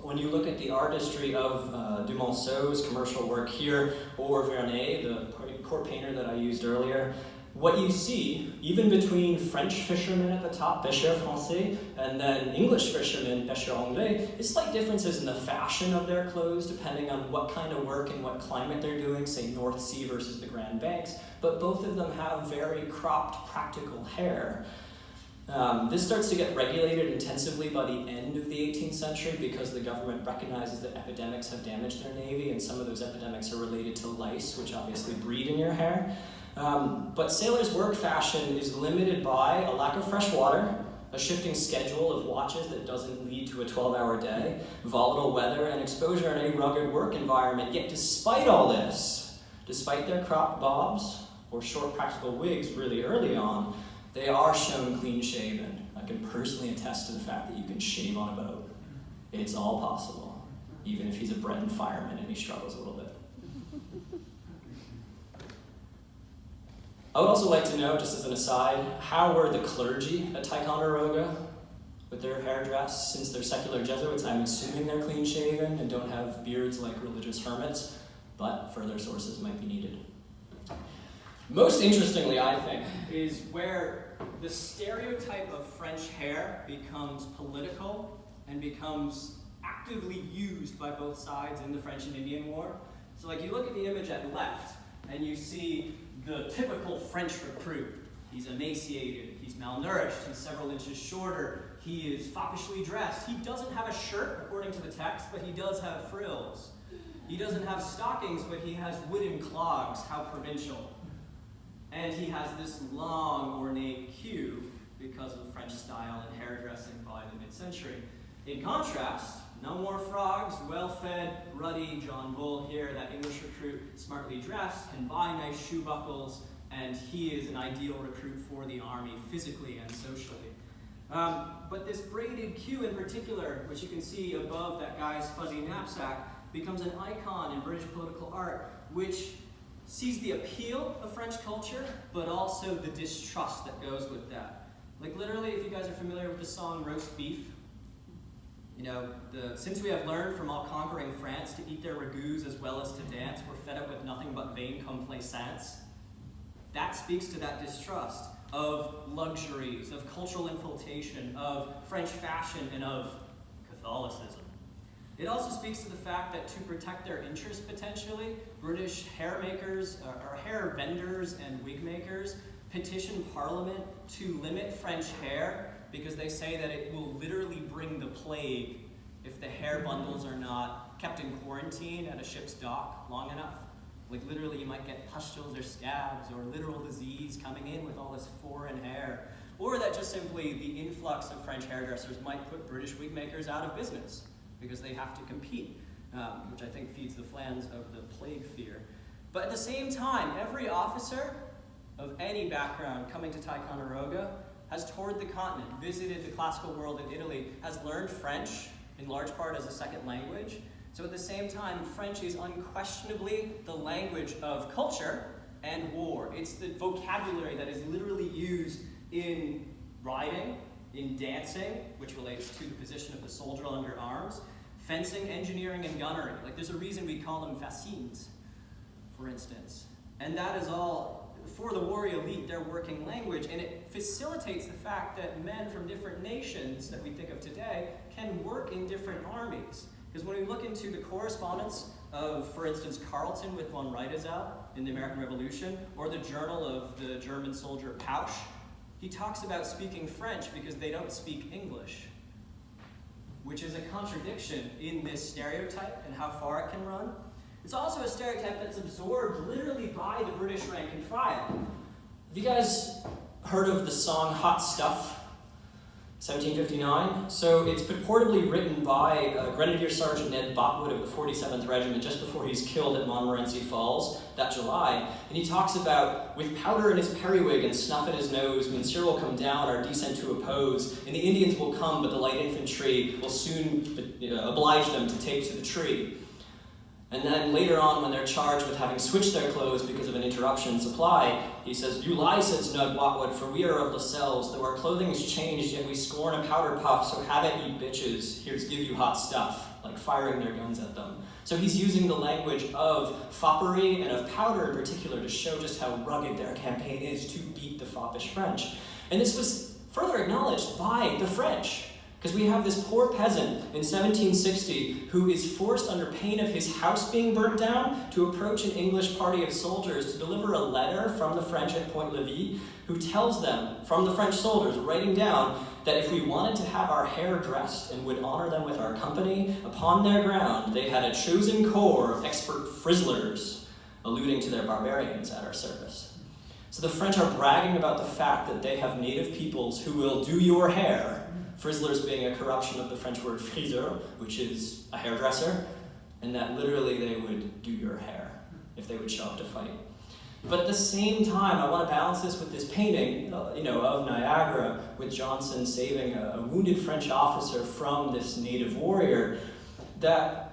When you look at the artistry of Dumonceau's commercial work here, or Vernet, the court painter that I used earlier, what you see, even between French fishermen at the top, pêcheurs français, and then English fishermen, pêcheurs anglais, is slight differences in the fashion of their clothes depending on what kind of work and what climate they're doing, say North Sea versus the Grand Banks, but both of them have very cropped, practical hair. This starts to get regulated intensively by the end of the 18th century because the government recognizes that epidemics have damaged their navy, and some of those epidemics are related to lice, which obviously breed in your hair. But sailors' work fashion is limited by a lack of fresh water, a shifting schedule of watches that doesn't lead to a 12-hour day, volatile weather, and exposure in a rugged work environment. Yet despite all this, despite their cropped bobs or short practical wigs really early on, they are shown clean-shaven. I can personally attest to the fact that you can shave on a boat. It's all possible, even if he's a Breton fireman and he struggles a little bit. I would also like to know, just as an aside, how were the clergy at Ticonderoga with their hair dress? Since they're secular Jesuits, I'm assuming they're clean-shaven and don't have beards like religious hermits, but further sources might be needed. Most interestingly, I think, is where the stereotype of French hair becomes political and becomes actively used by both sides in the French and Indian War. So like you look at the image at left and you see the typical French recruit. He's emaciated, He's malnourished, he's several inches shorter, he is foppishly dressed. He doesn't have a shirt, according to the text, but he does have frills. He doesn't have stockings, but he has wooden clogs. How provincial. And he has this long, ornate queue because of French style and hairdressing by the mid-century. In contrast, no more frogs, well-fed, ruddy John Bull here, that English recruit, smartly dressed, can buy nice shoe buckles, and he is an ideal recruit for the army, physically and socially. But this braided queue in particular, which you can see above that guy's fuzzy knapsack, becomes an icon in British political art, which sees the appeal of French culture, but also the distrust that goes with that. Like literally, if you guys are familiar with the song Roast Beef, you know, since we have learned from all conquering France to eat their ragouts as well as to dance, we're fed up with nothing but vain complaisance. That speaks to that distrust of luxuries, of cultural infiltration, of French fashion, and of Catholicism. It also speaks to the fact that to protect their interests potentially, British hair makers, or hair vendors and wig makers petition Parliament to limit French hair because they say that it will literally bring the plague if the hair bundles are not kept in quarantine at a ship's dock long enough. Like literally you might get pustules or scabs or literal disease coming in with all this foreign hair. Or that just simply the influx of French hairdressers might put British wig makers out of business because they have to compete, which I think feeds the flans of the plague fear. But at the same time, every officer of any background coming to Ticonderoga has toured the continent, visited the classical world in Italy, has learned French, in large part as a second language. So at the same time, French is unquestionably the language of culture and war. It's the vocabulary that is literally used in riding, in dancing, which relates to the position of the soldier under arms, fencing, engineering, and gunnery. Like there's a reason we call them fascines, for instance. And that is all, for the warrior elite, their working language, and it facilitates the fact that men from different nations that we think of today can work in different armies. Because when we look into the correspondence of, for instance, Carleton with von Riedesel in the American Revolution, or the journal of the German soldier Pausch, he talks about speaking French because they don't speak English, which is a contradiction in this stereotype and how far it can run. It's also a stereotype that's absorbed literally by the British rank and file. Have you guys heard of the song Hot Stuff, 1759? So it's purportedly written by Grenadier Sergeant Ned Botwood of the 47th Regiment just before he's killed at Montmorency Falls that July. And he talks about, with powder in his periwig and snuff in his nose, Monsieur will come down, our descent to oppose, and the Indians will come, but the light infantry will soon oblige them to take to the tree. And then later on, when they're charged with having switched their clothes because of an interruption in supply, he says, "You lie," said Snug Botwood, "for we are of Lascelles. Though our clothing is changed, yet we scorn a powder puff, so have it, ye bitches. Here's give you hot stuff," like firing their guns at them. So he's using the language of foppery and of powder in particular to show just how rugged their campaign is to beat the foppish French. And this was further acknowledged by the French. Because we have this poor peasant in 1760 who is forced under pain of his house being burnt down to approach an English party of soldiers to deliver a letter from the French at Point Levis, who tells them, from the French soldiers, writing down that if we wanted to have our hair dressed and would honor them with our company, upon their ground they had a chosen corps of expert frizzlers, alluding to their barbarians at our service. So the French are bragging about the fact that they have native peoples who will do your hair, frizzlers being a corruption of the French word friseur, which is a hairdresser, and that literally they would do your hair if they would show up to fight. But at the same time, I want to balance this with this painting, of Niagara, with Johnson saving a wounded French officer from this native warrior, that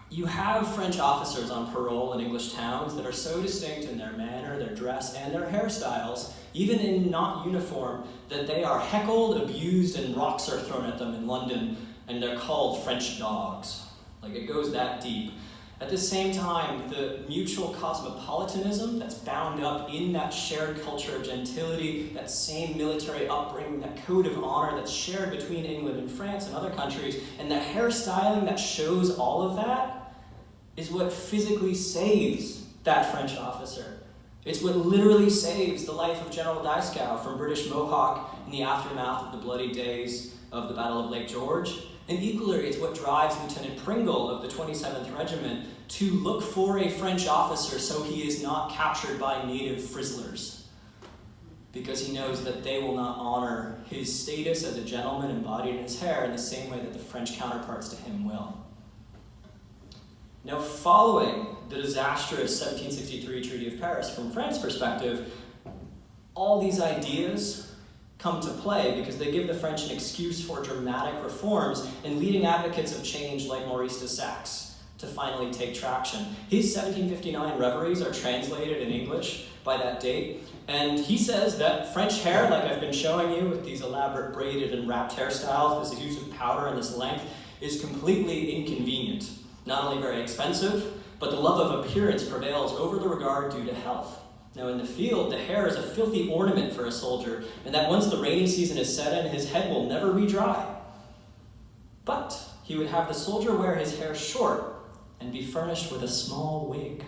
you have French officers on parole in English towns that are so distinct in their manner, their dress, and their hairstyles, even in not uniform, that they are heckled, abused, and rocks are thrown at them in London, and they're called French dogs. Like, it goes that deep. At the same time, the mutual cosmopolitanism that's bound up in that shared culture of gentility, that same military upbringing, that code of honor that's shared between England and France and other countries, and the hairstyling that shows all of that, is what physically saves that French officer. It's what literally saves the life of General Dieskau from British Mohawk in the aftermath of the bloody days of the Battle of Lake George. And equally, it's what drives Lieutenant Pringle of the 27th Regiment to look for a French officer so he is not captured by native frizzlers, because he knows that they will not honor his status as a gentleman embodied in his hair in the same way that the French counterparts to him will. Now, following the disastrous 1763 Treaty of Paris, from France's perspective, all these ideas come to play because they give the French an excuse for dramatic reforms and leading advocates of change like Maurice de Saxe to finally take traction. His 1759 Reveries are translated in English by that date, and he says that French hair, like I've been showing you with these elaborate braided and wrapped hairstyles, this use of powder and this length, is completely inconvenient. Not only very expensive, but the love of appearance prevails over the regard due to health. Now, in the field, the hair is a filthy ornament for a soldier, and that once the rainy season is set in, his head will never be dry. But he would have the soldier wear his hair short and be furnished with a small wig,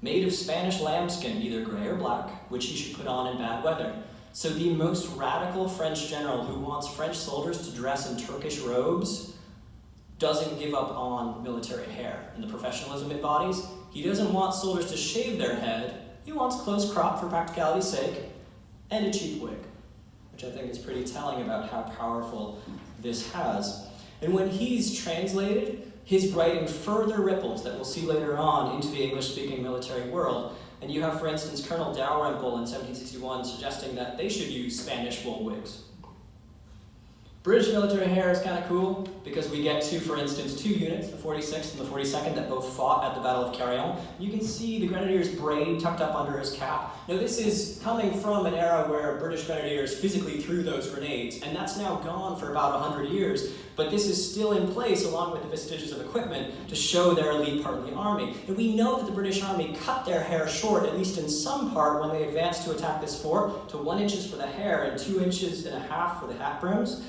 made of Spanish lambskin, either gray or black, which he should put on in bad weather. So the most radical French general who wants French soldiers to dress in Turkish robes doesn't give up on military hair and the professionalism it embodies. He doesn't want soldiers to shave their head. He wants close crop for practicality's sake and a cheap wig, which I think is pretty telling about how powerful this has. And when he's translated, his writing further ripples that we'll see later on into the English-speaking military world. And you have, for instance, Colonel Dalrymple in 1761 suggesting that they should use Spanish wool wigs. British military hair is kind of cool because we get to, for instance, two units, the 46th and the 42nd, that both fought at the Battle of Carillon. You can see the grenadier's braid tucked up under his cap. Now, this is coming from an era where British grenadiers physically threw those grenades, and that's now gone for about 100 years, but this is still in place along with the vestiges of equipment to show their elite part of the army. And we know that the British Army cut their hair short, at least in some part, when they advanced to attack this fort, to 1 inch for the hair and 2.5 inches for the hat brims.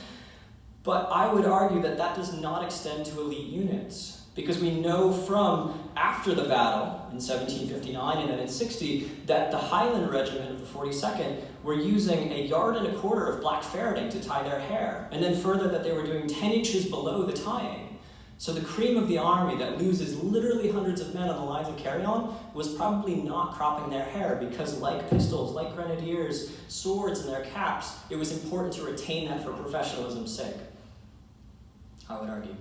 But I would argue that that does not extend to elite units, because we know from after the battle in 1759 and then in 60 that the Highland Regiment of the 42nd were using 1.25 yards of black ferreting to tie their hair, and then further that they were doing 10 inches below the tying. So the cream of the army that loses literally hundreds of men on the lines of Carillon was probably not cropping their hair because, like pistols, like grenadiers, swords and their caps, it was important to retain that for professionalism's sake, I would argue.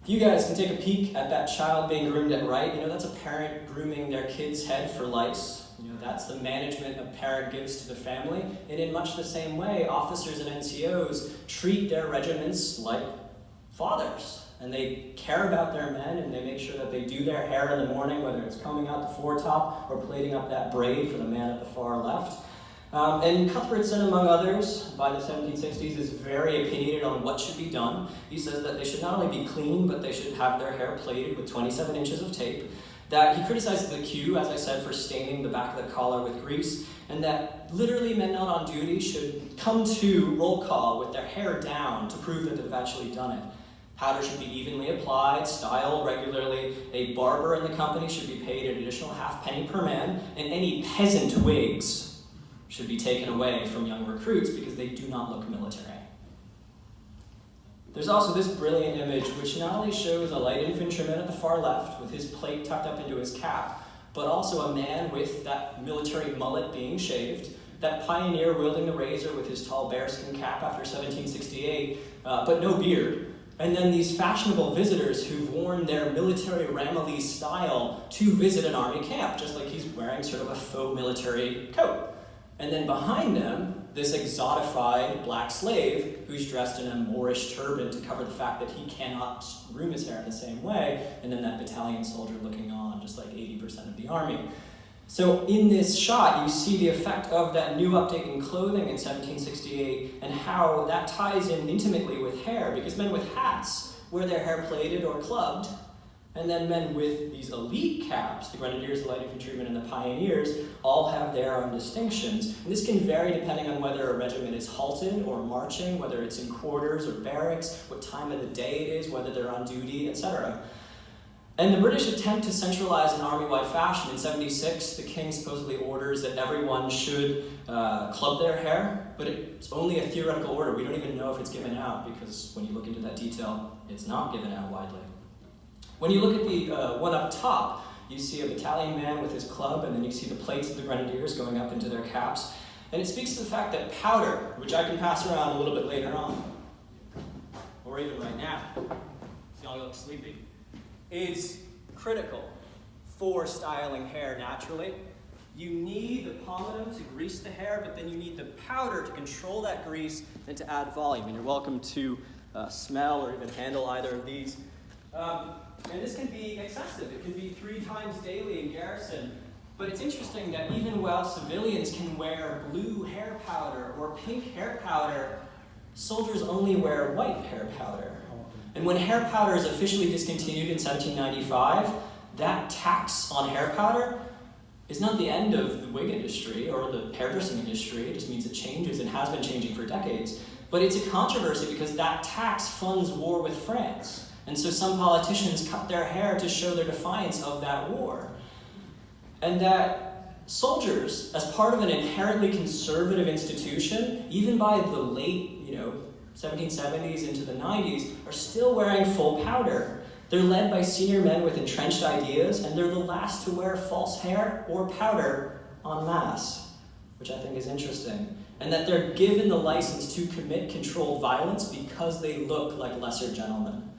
If you guys can take a peek at that child being groomed at right, that's a parent grooming their kid's head for lice. That's the management a parent gives to the family. And in much the same way, officers and NCOs treat their regiments like fathers. And they care about their men, and they make sure that they do their hair in the morning, whether it's combing out the foretop or plaiting up that braid for the man at the far left. And Cuthbertson, among others, by the 1760s, is very opinionated on what should be done. He says that they should not only be clean, but they should have their hair plaited with 27 inches of tape. That he criticizes the queue, as I said, for staining the back of the collar with grease, and that literally men not on duty should come to roll call with their hair down to prove that they've actually done it. Powder should be evenly applied, styled regularly. A barber in the company should be paid an additional half-penny per man, and any peasant wigs should be taken away from young recruits because they do not look military. There's also this brilliant image which not only shows a light infantryman at the far left with his plate tucked up into his cap, but also a man with that military mullet being shaved, that pioneer wielding the razor with his tall bearskin cap after 1768, but no beard. And then these fashionable visitors who've worn their military Ramillies style to visit an army camp, just like he's wearing sort of a faux military coat. And then behind them, this exotified black slave who's dressed in a Moorish turban to cover the fact that he cannot groom his hair in the same way, and then that battalion soldier looking on, just like 80% of the army. So in this shot, you see the effect of that new update in clothing in 1768 and how that ties in intimately with hair, because men with hats wear their hair plaited or clubbed, and then men with these elite caps, the grenadiers, the light infantrymen, and the pioneers, all have their own distinctions. And this can vary depending on whether a regiment is halted or marching, whether it's in quarters or barracks, what time of the day it is, whether they're on duty, etc. And the British attempt to centralize an army-wide fashion in 76, the king supposedly orders that everyone should club their hair, but it's only a theoretical order. We don't even know if it's given out, because when you look into that detail, it's not given out widely. When you look at the one up top, you see a battalion man with his club, and then you see the plates of the grenadiers going up into their caps. And it speaks to the fact that powder, which I can pass around a little bit later on, or even right now, y'all look sleepy, is critical for styling hair naturally. You need the pomatum to grease the hair, but then you need the powder to control that grease and to add volume. And you're welcome to smell or even handle either of these. And this can be excessive. It can be 3 times daily in garrison. But it's interesting that even while civilians can wear blue hair powder or pink hair powder, soldiers only wear white hair powder. And when hair powder is officially discontinued in 1795, that tax on hair powder is not the end of the wig industry or the hairdressing industry. It just means it changes and has been changing for decades. But it's a controversy because that tax funds war with France. And so some politicians cut their hair to show their defiance of that war. And that soldiers, as part of an inherently conservative institution, even by the late, 1770s into the 90s, are still wearing full powder. They're led by senior men with entrenched ideas, and they're the last to wear false hair or powder en masse, which I think is interesting. And that they're given the license to commit controlled violence because they look like lesser gentlemen.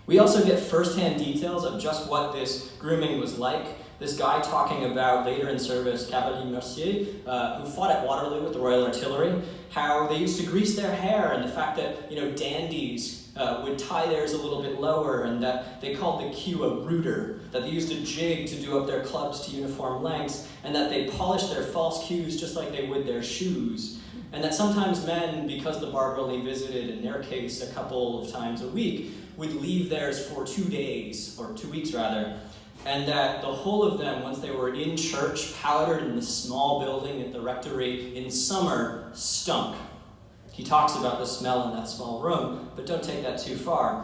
We also get first-hand details of just what this grooming was like. This guy talking about, later in service, Cavalier Mercier, who fought at Waterloo with the Royal Artillery, how they used to grease their hair, and the fact that, dandies would tie theirs a little bit lower, and that they called the queue a rooter, that they used a jig to do up their clubs to uniform lengths, and that they polished their false queues just like they would their shoes. And that sometimes men, because the barber only visited, in their case, a couple of times a week, would leave theirs for 2 days, or 2 weeks rather, and that the whole of them, once they were in church, powdered in the small building at the rectory in summer, stunk. He talks about the smell in that small room, but don't take that too far.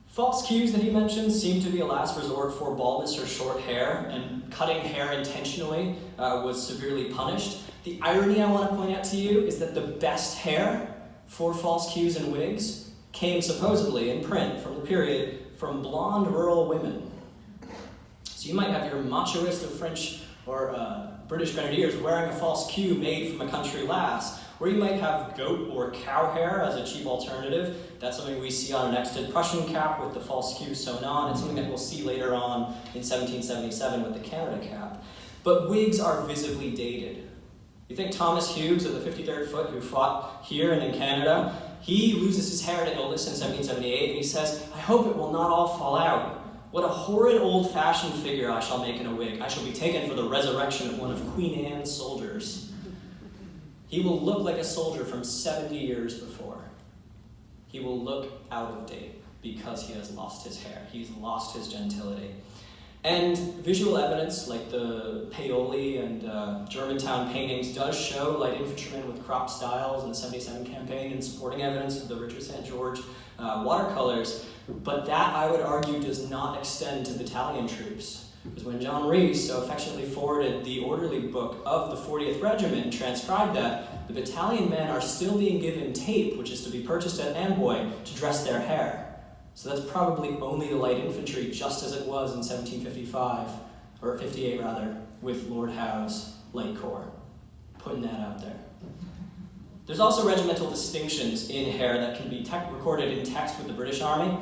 False queues that he mentions seem to be a last resort for baldness or short hair, and cutting hair intentionally was severely punished. The irony I want to point out to you is that the best hair for false queues and wigs came supposedly in print from the period from blonde rural women. So you might have your machoist of French or British grenadiers wearing a false queue made from a country lass, or you might have goat or cow hair as a cheap alternative. That's something we see on an extant Prussian cap with the false queue sewn on. It's something that we'll see later on in 1777 with the Canada cap. But wigs are visibly dated. You think Thomas Hughes of the 53rd Foot, who fought here and in Canada, he loses his hair at an illness in 1778, and he says, "I hope it will not all fall out. What a horrid old-fashioned figure I shall make in a wig. I shall be taken for the resurrection of one of Queen Anne's soldiers." He will look like a soldier from 70 years before. He will look out of date because he has lost his hair. He's lost his gentility. And visual evidence, like the Paoli and Germantown paintings, does show light infantrymen with cropped styles in the 77 campaign, and supporting evidence of the Richard St. George watercolors. But that, I would argue, does not extend to battalion troops. Because when John Rees so affectionately forwarded the orderly book of the 40th Regiment and transcribed that, the battalion men are still being given tape, which is to be purchased at Amboy, to dress their hair. So that's probably only the light infantry, just as it was in 1755, or 58 rather, with Lord Howe's Light Corps. Putting that out there. There's also regimental distinctions in hair that can be recorded in text with the British Army.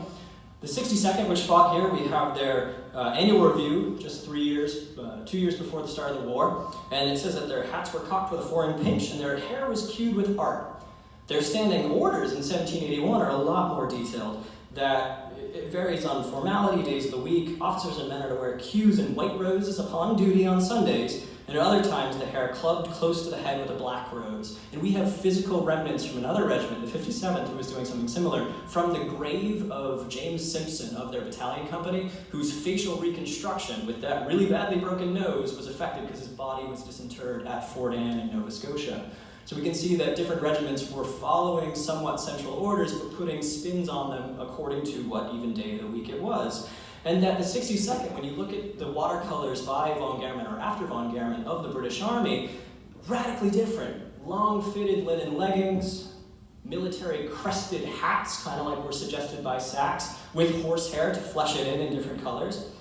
The 62nd, which fought here, we have their annual review, just 2 years before the start of the war, and it says that their hats were cocked with a 4-inch pinch, and their hair was queued with art. Their standing orders in 1781 are a lot more detailed, that it varies on formality, days of the week. Officers and men are to wear queues and white roses upon duty on Sundays, and at other times the hair clubbed close to the head with a black rose. And we have physical remnants from another regiment, the 57th, who was doing something similar, from the grave of James Simpson of their battalion company, whose facial reconstruction with that really badly broken nose was affected because his body was disinterred at Fort Anne in Nova Scotia. So we can see that different regiments were following somewhat central orders, but putting spins on them according to what even day of the week it was. And that the 62nd, when you look at the watercolors by von Gehrman or after von Gehrman of the British Army, radically different. Long fitted linen leggings, military crested hats, kind of like were suggested by Sachs, with horsehair to flesh it in different colors.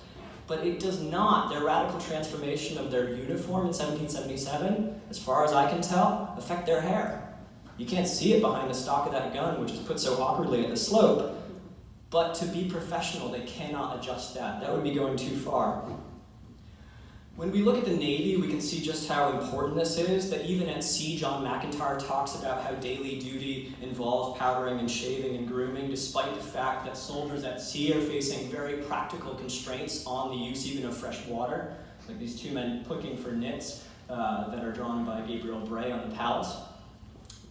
But it does not, their radical transformation of their uniform in 1777, as far as I can tell, affect their hair. You can't see it behind the stock of that gun, which is put so awkwardly at the slope, but to be professional, they cannot adjust that. That would be going too far. When we look at the Navy, we can see just how important this is, that even at sea, John McIntyre talks about how daily duty involves powdering and shaving and grooming, despite the fact that soldiers at sea are facing very practical constraints on the use even of fresh water, like these two men cooking for nits that are drawn by Gabriel Bray on the Pallas.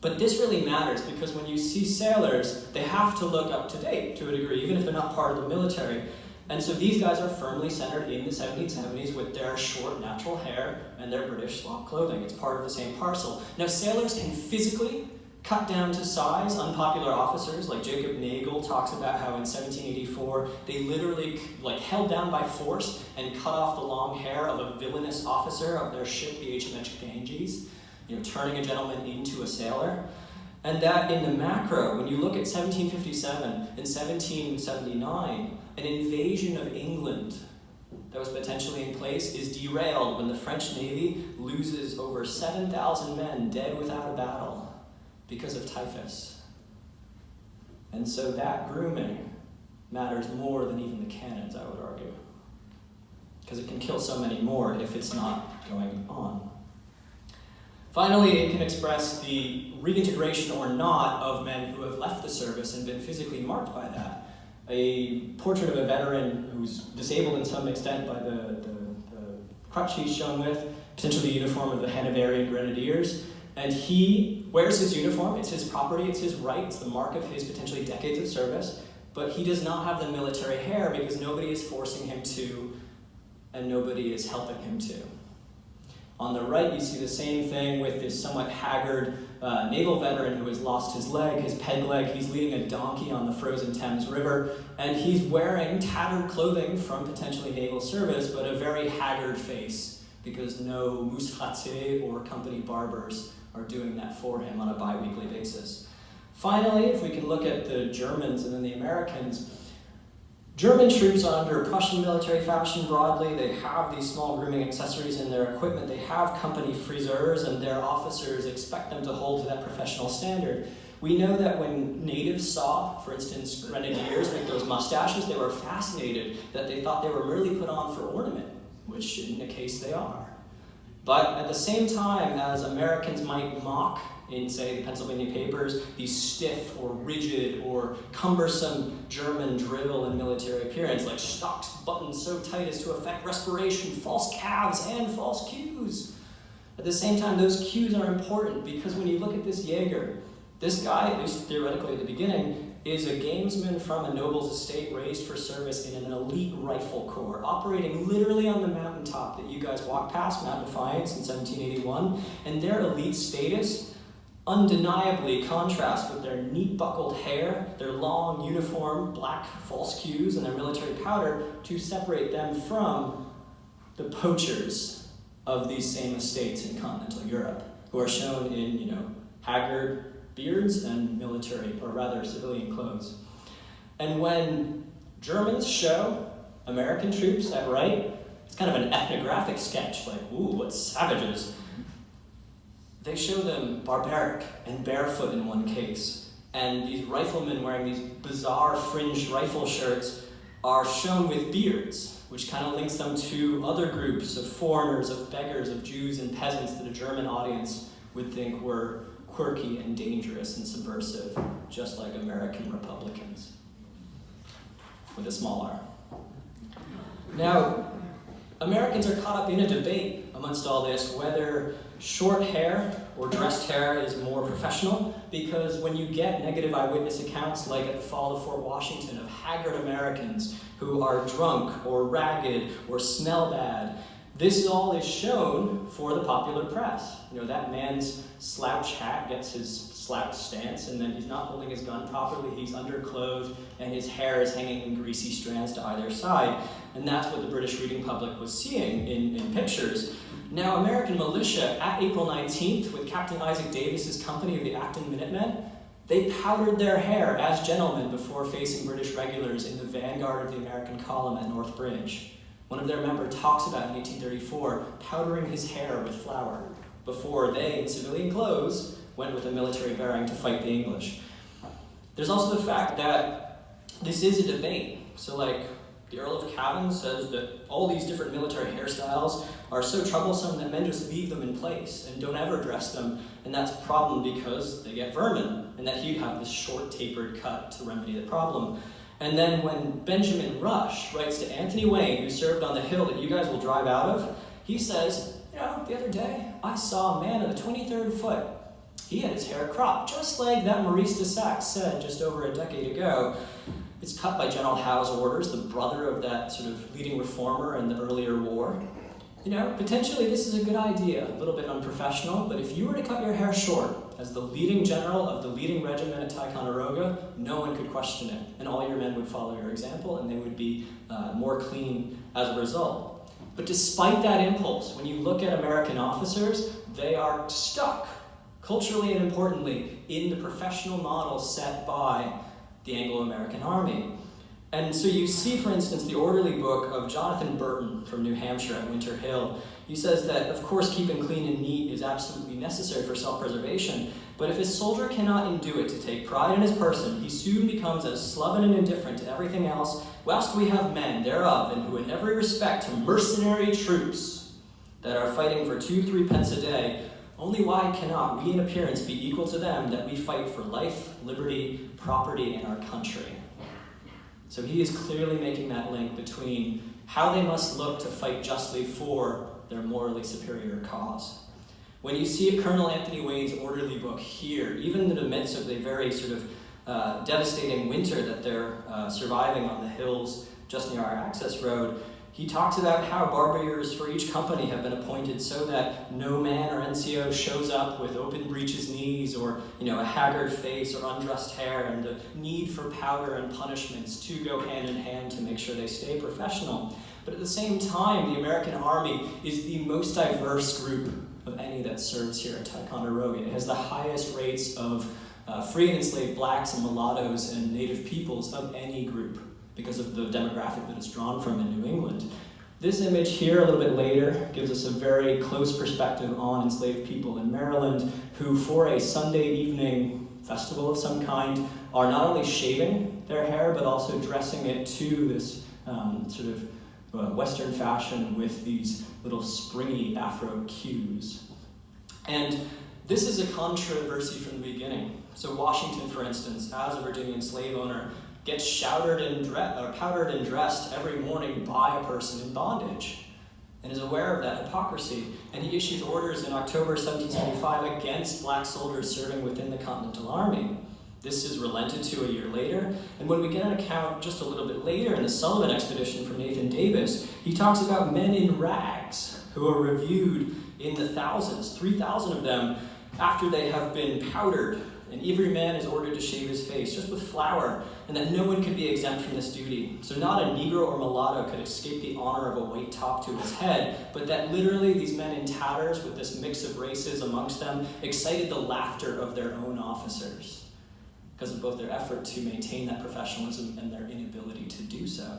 But this really matters because when you see sailors, they have to look up to date to a degree, even if they're not part of the military. And so these guys are firmly centered in the 1770s with their short natural hair and their British slop clothing. It's part of the same parcel. Now sailors can physically cut down to size. Unpopular officers like Jacob Nagel talks about how in 1784 they literally held down by force and cut off the long hair of a villainous officer of their ship, the HMS Ganges, turning a gentleman into a sailor. And that in the macro, when you look at 1757 and 1779, an invasion of England that was potentially in place is derailed when the French Navy loses over 7,000 men dead without a battle because of typhus. And so that grooming matters more than even the cannons, I would argue, because it can kill so many more if it's not going on. Finally, it can express the reintegration or not of men who have left the service and been physically marked by that. A portrait of a veteran who's disabled in some extent by the crutch he's shown with, potentially the uniform of the Hanoverian Grenadiers, and he wears his uniform, it's his property, it's his right, it's the mark of his potentially decades of service, but he does not have the military hair because nobody is forcing him to, and nobody is helping him to. On the right, you see the same thing with this somewhat haggard naval veteran who has lost his leg, his peg leg. He's leading a donkey on the frozen Thames River, and he's wearing tattered clothing from potentially naval service, but a very haggard face because no mousses frattées or company barbers are doing that for him on a bi-weekly basis. Finally, if we can look at the Germans and then the Americans, German troops are under Prussian military fashion broadly. They have these small grooming accessories in their equipment. They have company friseurs, and their officers expect them to hold to that professional standard. We know that when natives saw, for instance, grenadiers make those mustaches, they were fascinated that they thought they were merely put on for ornament, which in a case they are. But at the same time as Americans might mock in, say, the Pennsylvania Papers, these stiff or rigid or cumbersome German drill and military appearance, like stocks buttoned so tight as to affect respiration, false calves, and false cues. At the same time, those cues are important because when you look at this Jaeger, this guy, at least theoretically at the beginning, is a gamesman from a noble's estate raised for service in an elite rifle corps, operating literally on the mountaintop that you guys walked past, Mount Defiance in 1781, and their elite status undeniably contrasts with their neat-buckled hair, their long uniform, black false cues, and their military powder to separate them from the poachers of these same estates in continental Europe, who are shown in, haggard beards and military, or rather civilian clothes. And when Germans show American troops at right, it's kind of an ethnographic sketch, like, ooh, what savages. They show them barbaric and barefoot in one case, and these riflemen wearing these bizarre fringed rifle shirts are shown with beards, which kind of links them to other groups of foreigners, of beggars, of Jews and peasants that a German audience would think were quirky and dangerous and subversive, just like American Republicans, with a small r. Now, Americans are caught up in a debate amongst all this, whether short hair or dressed hair is more professional, because when you get negative eyewitness accounts, like at the fall of Fort Washington, of haggard Americans who are drunk or ragged or smell bad, this all is shown for the popular press. That man's slouch hat gets his slouched stance, and then he's not holding his gun properly, he's underclothed, and his hair is hanging in greasy strands to either side. And that's what the British reading public was seeing in pictures. Now, American militia, at April 19th, with Captain Isaac Davis's company of the Acton Minutemen, they powdered their hair as gentlemen before facing British regulars in the vanguard of the American column at North Bridge. One of their members talks about in 1834 powdering his hair with flour before they, in civilian clothes, went with a military bearing to fight the English. There's also the fact that this is a debate. So the Earl of Cavan says that all these different military hairstyles are so troublesome that men just leave them in place and don't ever dress them, and that's a problem because they get vermin, and that he'd have this short tapered cut to remedy the problem. And then when Benjamin Rush writes to Anthony Wayne, who served on the hill that you guys will drive out of, he says, the other day I saw a man of the 23rd foot. He had his hair cropped, just like that Maurice de Saxe said just over a decade ago. It's cut by General Howe's orders, the brother of that sort of leading reformer in the earlier war. Potentially this is a good idea, a little bit unprofessional, but if you were to cut your hair short, as the leading general of the leading regiment at Ticonderoga, no one could question it, and all your men would follow your example, and they would be more clean as a result. But despite that impulse, when you look at American officers, they are stuck, culturally and importantly, in the professional model set by the Anglo-American Army. And so you see, for instance, the orderly book of Jonathan Burton from New Hampshire at Winter Hill. He says that, of course, keeping clean and neat is absolutely necessary for self-preservation, but if a soldier cannot endure it to take pride in his person, he soon becomes as sloven and indifferent to everything else, whilst we have men thereof, and who in every respect to mercenary troops that are fighting for 2-3 pence a day, only why cannot we in appearance be equal to them that we fight for life, liberty, property, and our country? So he is clearly making that link between how they must look to fight justly for their morally superior cause. When you see Colonel Anthony Wayne's orderly book here, even in the midst of the very sort of devastating winter that they're surviving on the hills just near our access road, he talks about how barbiers for each company have been appointed so that no man or NCO shows up with open breeches knees or a haggard face or undressed hair, and the need for powder and punishments to go hand in hand to make sure they stay professional. But at the same time, the American Army is the most diverse group of any that serves here at Ticonderoga. It has the highest rates of free and enslaved blacks and mulattoes and native peoples of any group, because of the demographic that it's drawn from in New England. This image here, a little bit later, gives us a very close perspective on enslaved people in Maryland who, for a Sunday evening festival of some kind, are not only shaving their hair, but also dressing it to this Western fashion with these little springy Afro cues. And this is a controversy from the beginning. So Washington, for instance, as a Virginian slave owner, gets powdered and dressed every morning by a person in bondage, and is aware of that hypocrisy. And he issues orders in October 1775 against black soldiers serving within the Continental Army. This is relented to a year later, and when we get an account just a little bit later in the Sullivan expedition from Nathan Davis, he talks about men in rags who are reviewed in the thousands, 3,000 of them, after they have been powdered, and every man is ordered to shave his face just with flour, and that no one could be exempt from this duty. So not a Negro or mulatto could escape the honor of a white top to his head, but that literally these men in tatters with this mix of races amongst them excited the laughter of their own officers because of both their effort to maintain that professionalism and their inability to do so.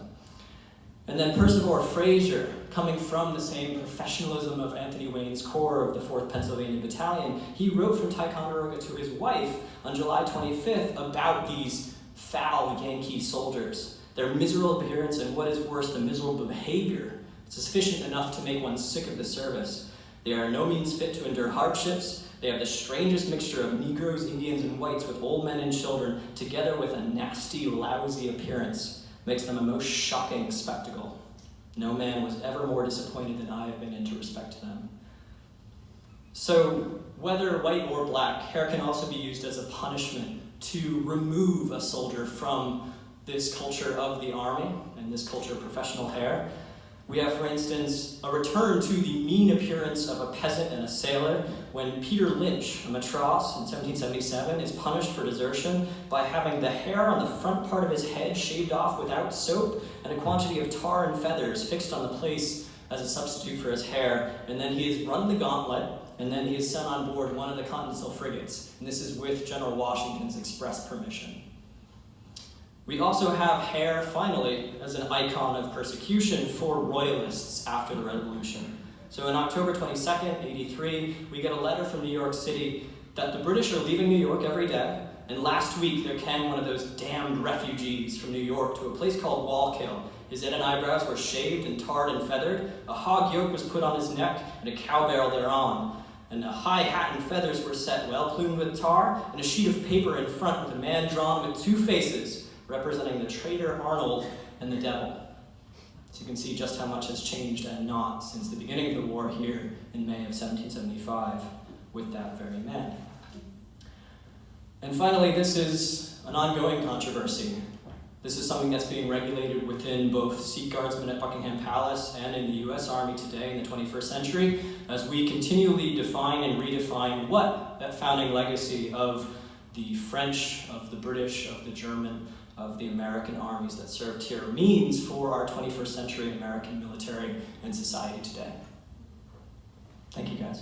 And then Percival Fraser, coming from the same professionalism of Anthony Wayne's Corps of the 4th Pennsylvania Battalion, he wrote from Ticonderoga to his wife on July 25th about these foul Yankee soldiers, their miserable appearance, and what is worse, the miserable behavior. It's sufficient enough to make one sick of the service. They are no means fit to endure hardships. They have the strangest mixture of Negroes, Indians, and whites with old men and children, together with a nasty, lousy appearance. Makes them a most shocking spectacle. No man was ever more disappointed than I have been in to respect them. So, whether white or black, hair can also be used as a punishment to remove a soldier from this culture of the army and this culture of professional hair. We have, for instance, a return to the mean appearance of a peasant and a sailor when Peter Lynch, a matros in 1777, is punished for desertion by having the hair on the front part of his head shaved off without soap and a quantity of tar and feathers fixed on the place as a substitute for his hair, and then he is run the gauntlet, and then he is sent on board one of the Continental frigates, and this is with General Washington's express permission. We also have hair, finally, as an icon of persecution for royalists after the Revolution. So in October 22nd, 83, we get a letter from New York City that the British are leaving New York every day, and last week there came one of those damned refugees from New York to a place called Wallkill. His head and eyebrows were shaved and tarred and feathered, a hog yoke was put on his neck, and a cow barrel thereon. And a high hat and feathers were set, well plumed with tar, and a sheet of paper in front with a man drawn with two faces, representing the traitor Arnold and the devil. So you can see just how much has changed and not since the beginning of the war here in May of 1775 with that very man. And finally, this is an ongoing controversy. This is something that's being regulated within both Sikh guardsmen at Buckingham Palace and in the US Army today in the 21st century, as we continually define and redefine what that founding legacy of the French, of the British, of the German, of the American armies that served here means for our 21st century American military and society today. Thank you, guys.